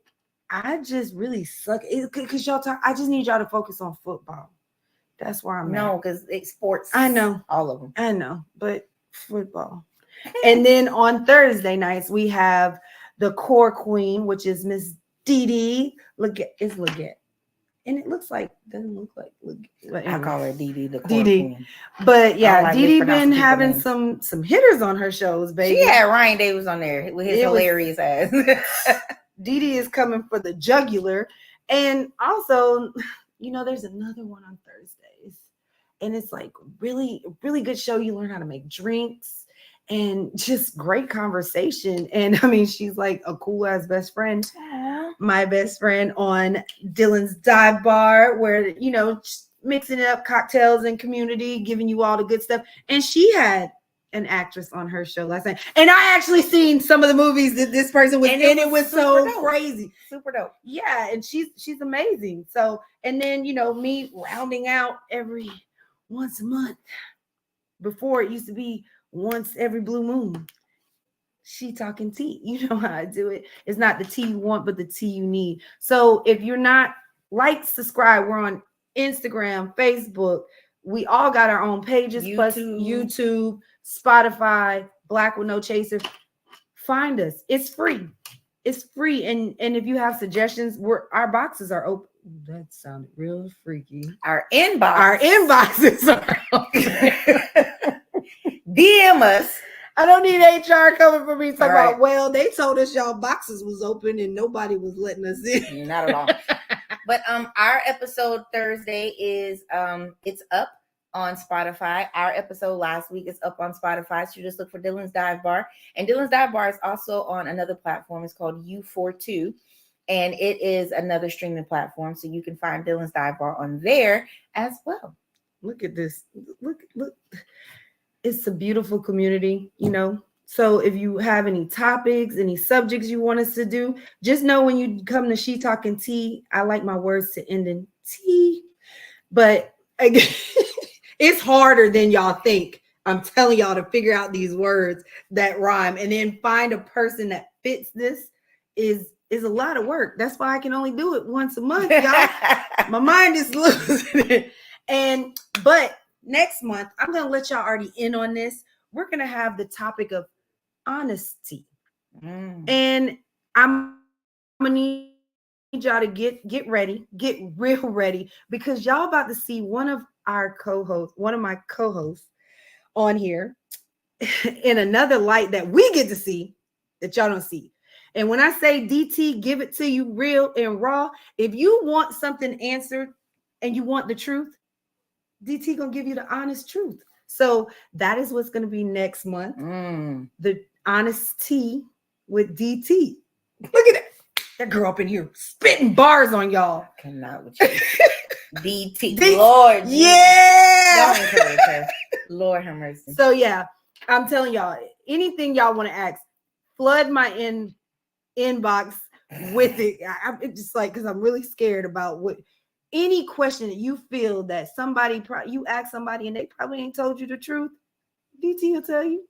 I just really suck because y'all talk. I just need y'all to focus on football. That's where I'm No, at. because it's sports. I know. All of them. I know, but football. And then on Thursday nights, we have the core queen, which is Miss Dee Dee. It's Leggett. And it doesn't look like Leggett. I call her Dee Dee, the Dee core Dee. queen. But I yeah, don't like Dee Dee mispronouncing been people's having names. some hitters on her shows, baby. She had Ryan Davis on there with his It was- hilarious ass. Dee Dee is coming for the jugular. And also, there's another one on Thursdays. And it's like really, really good show. You learn how to make drinks and just great conversation. And I mean, she's like a cool ass best friend. My best friend on Dilyn's Dive Bar, where, mixing it up, cocktails and community, giving you all the good stuff. And she had an actress on her show last night. And I actually seen some of the movies that this person was in. It was so crazy. Super dope. Yeah, and she's amazing. So, and then me rounding out every once a month. Before it used to be once every blue moon. She Talkin Tea. You know how I do it. It's not the tea you want, but the tea you need. So if you're not, subscribe. We're on Instagram, Facebook. We all got our own pages, plus YouTube, Spotify, Black with No Chaser, find us. It's free. It's free. And if you have suggestions, our boxes are open. That sounded real freaky. Our inboxes are open. DM us. I don't need HR coming for me talking Right. about, well, they told us y'all boxes was open and nobody was letting us in. Not at all. But our episode Thursday is it's up on Spotify. Our episode last week is up on Spotify. So you just look for Dilyn's Dive Bar. And Dilyn's Dive Bar is also on another platform. It's called U42. And it is another streaming platform. So you can find Dilyn's Dive Bar on there as well. Look at this. Look. It's a beautiful community, you know. So if you have any topics, any subjects you want us to do, just know when you come to She Talkin Tea, I like my words to end in T. But again, it's harder than y'all think. I'm telling y'all to figure out these words that rhyme and then find a person that fits this is a lot of work. That's why I can only do it once a month, y'all. My mind is losing it. But next month, I'm going to let y'all already in on this. We're going to have the topic of honesty. And I'm going to need y'all to get ready, get real ready, because y'all about to see one of my co-hosts on here in another light that we get to see that y'all don't see. And when I say DT, give it to you real and raw, if you want something answered and you want the truth, DT gonna give you the honest truth. So that is what's gonna be next month. The honest tea with DT. Look at that girl up in here spitting bars on y'all. I cannot with you. DT. Lord. Yeah. Don't encourage her. Lord have mercy. So yeah, I'm telling y'all, anything y'all want to ask, flood my inbox with it. I'm just like, because I'm really scared about what. Any question that you feel that you ask somebody and they probably ain't told you the truth, DT will tell you.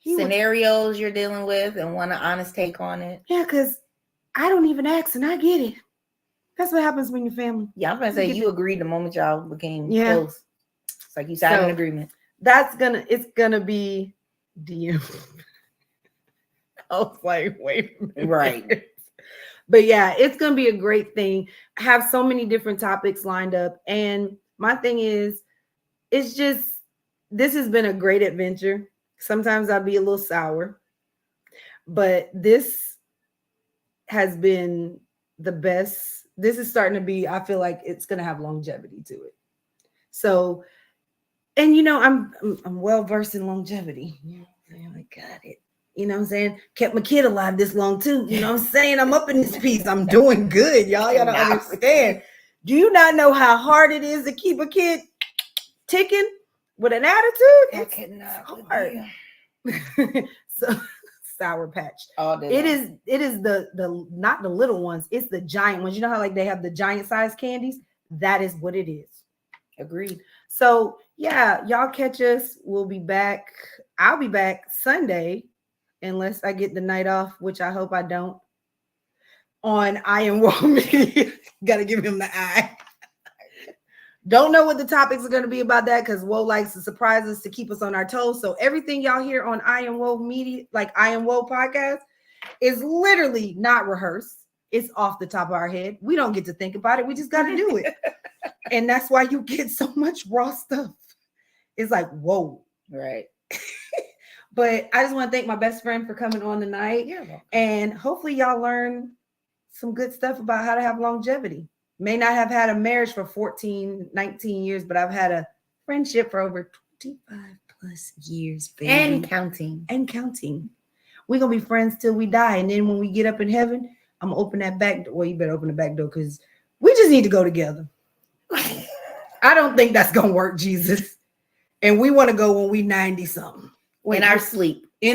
Scenarios you're dealing with and want an honest take on it. Yeah, because I don't even ask and I get it. That's what happens when you're family. Yeah, I'm gonna say you agreed the moment y'all became close. It's like you signed an agreement. It's gonna be DM. I was like, wait a minute. Right. But yeah, it's going to be a great thing. I have so many different topics lined up. And my thing is, this has been a great adventure. Sometimes I'll be a little sour, but this has been the best. This is starting to be, I feel like it's going to have longevity to it. So, and you know, I'm well versed in longevity. I got it. You know what I'm saying? Kept my kid alive this long too. You know what I'm saying? I'm up in this piece. I'm doing good, y'all. Y'all don't understand. Do you not know how hard it is to keep a kid ticking with an attitude? I cannot. Hard. So Sour Patch. It is the not the little ones. It's the giant ones. You know how like they have the giant size candies? That is what it is. Agreed. So yeah, y'all catch us. We'll be back. I'll be back Sunday. Unless I get the night off, which I hope I don't, on I Am Woe Media. Gotta give him the eye. Don't know what the topics are going to be about that because Woe likes to surprise us to keep us on our toes. So everything y'all hear on I Am Woe Media, like I Am Woe podcast, is literally not rehearsed. It's off the top of our head. We don't get to think about it. We just got to do it. And that's why you get so much raw stuff. It's like, whoa. Right. But I just want to thank my best friend for coming on tonight. Yeah. And hopefully y'all learn some good stuff about how to have longevity. May not have had a marriage for 14, 19 years, but I've had a friendship for over 25 plus years, baby. And counting. We're going to be friends till we die. And then when we get up in heaven, I'm going to open that back door. Well, you better open the back door because we just need to go together. I don't think that's going to work, Jesus. And we want to go when we 90 something. In our sleep. I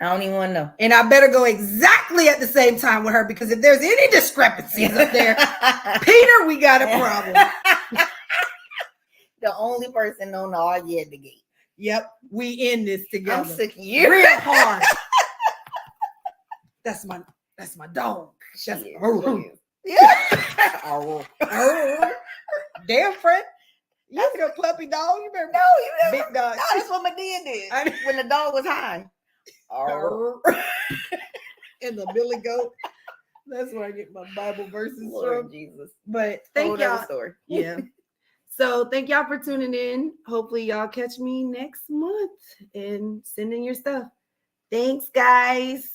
don't even want to know. And I better go exactly at the same time with her because if there's any discrepancies up there, Peter, we got a problem. The only person known to argue at the gate. Yep, we in this together. I'm sick of you. Real hard. That's my dog. That's yeah. Damn, friend. You see a puppy dog? You remember? No, you never. Big dog. No, that's what Medea did I- when the dog was high. And the Billy Goat. That's where I get my Bible verses Lord from. Jesus. But Whole thank nother y'all. story. Yeah. So thank y'all for tuning in. Hopefully y'all catch me next month and send in your stuff. Thanks, guys.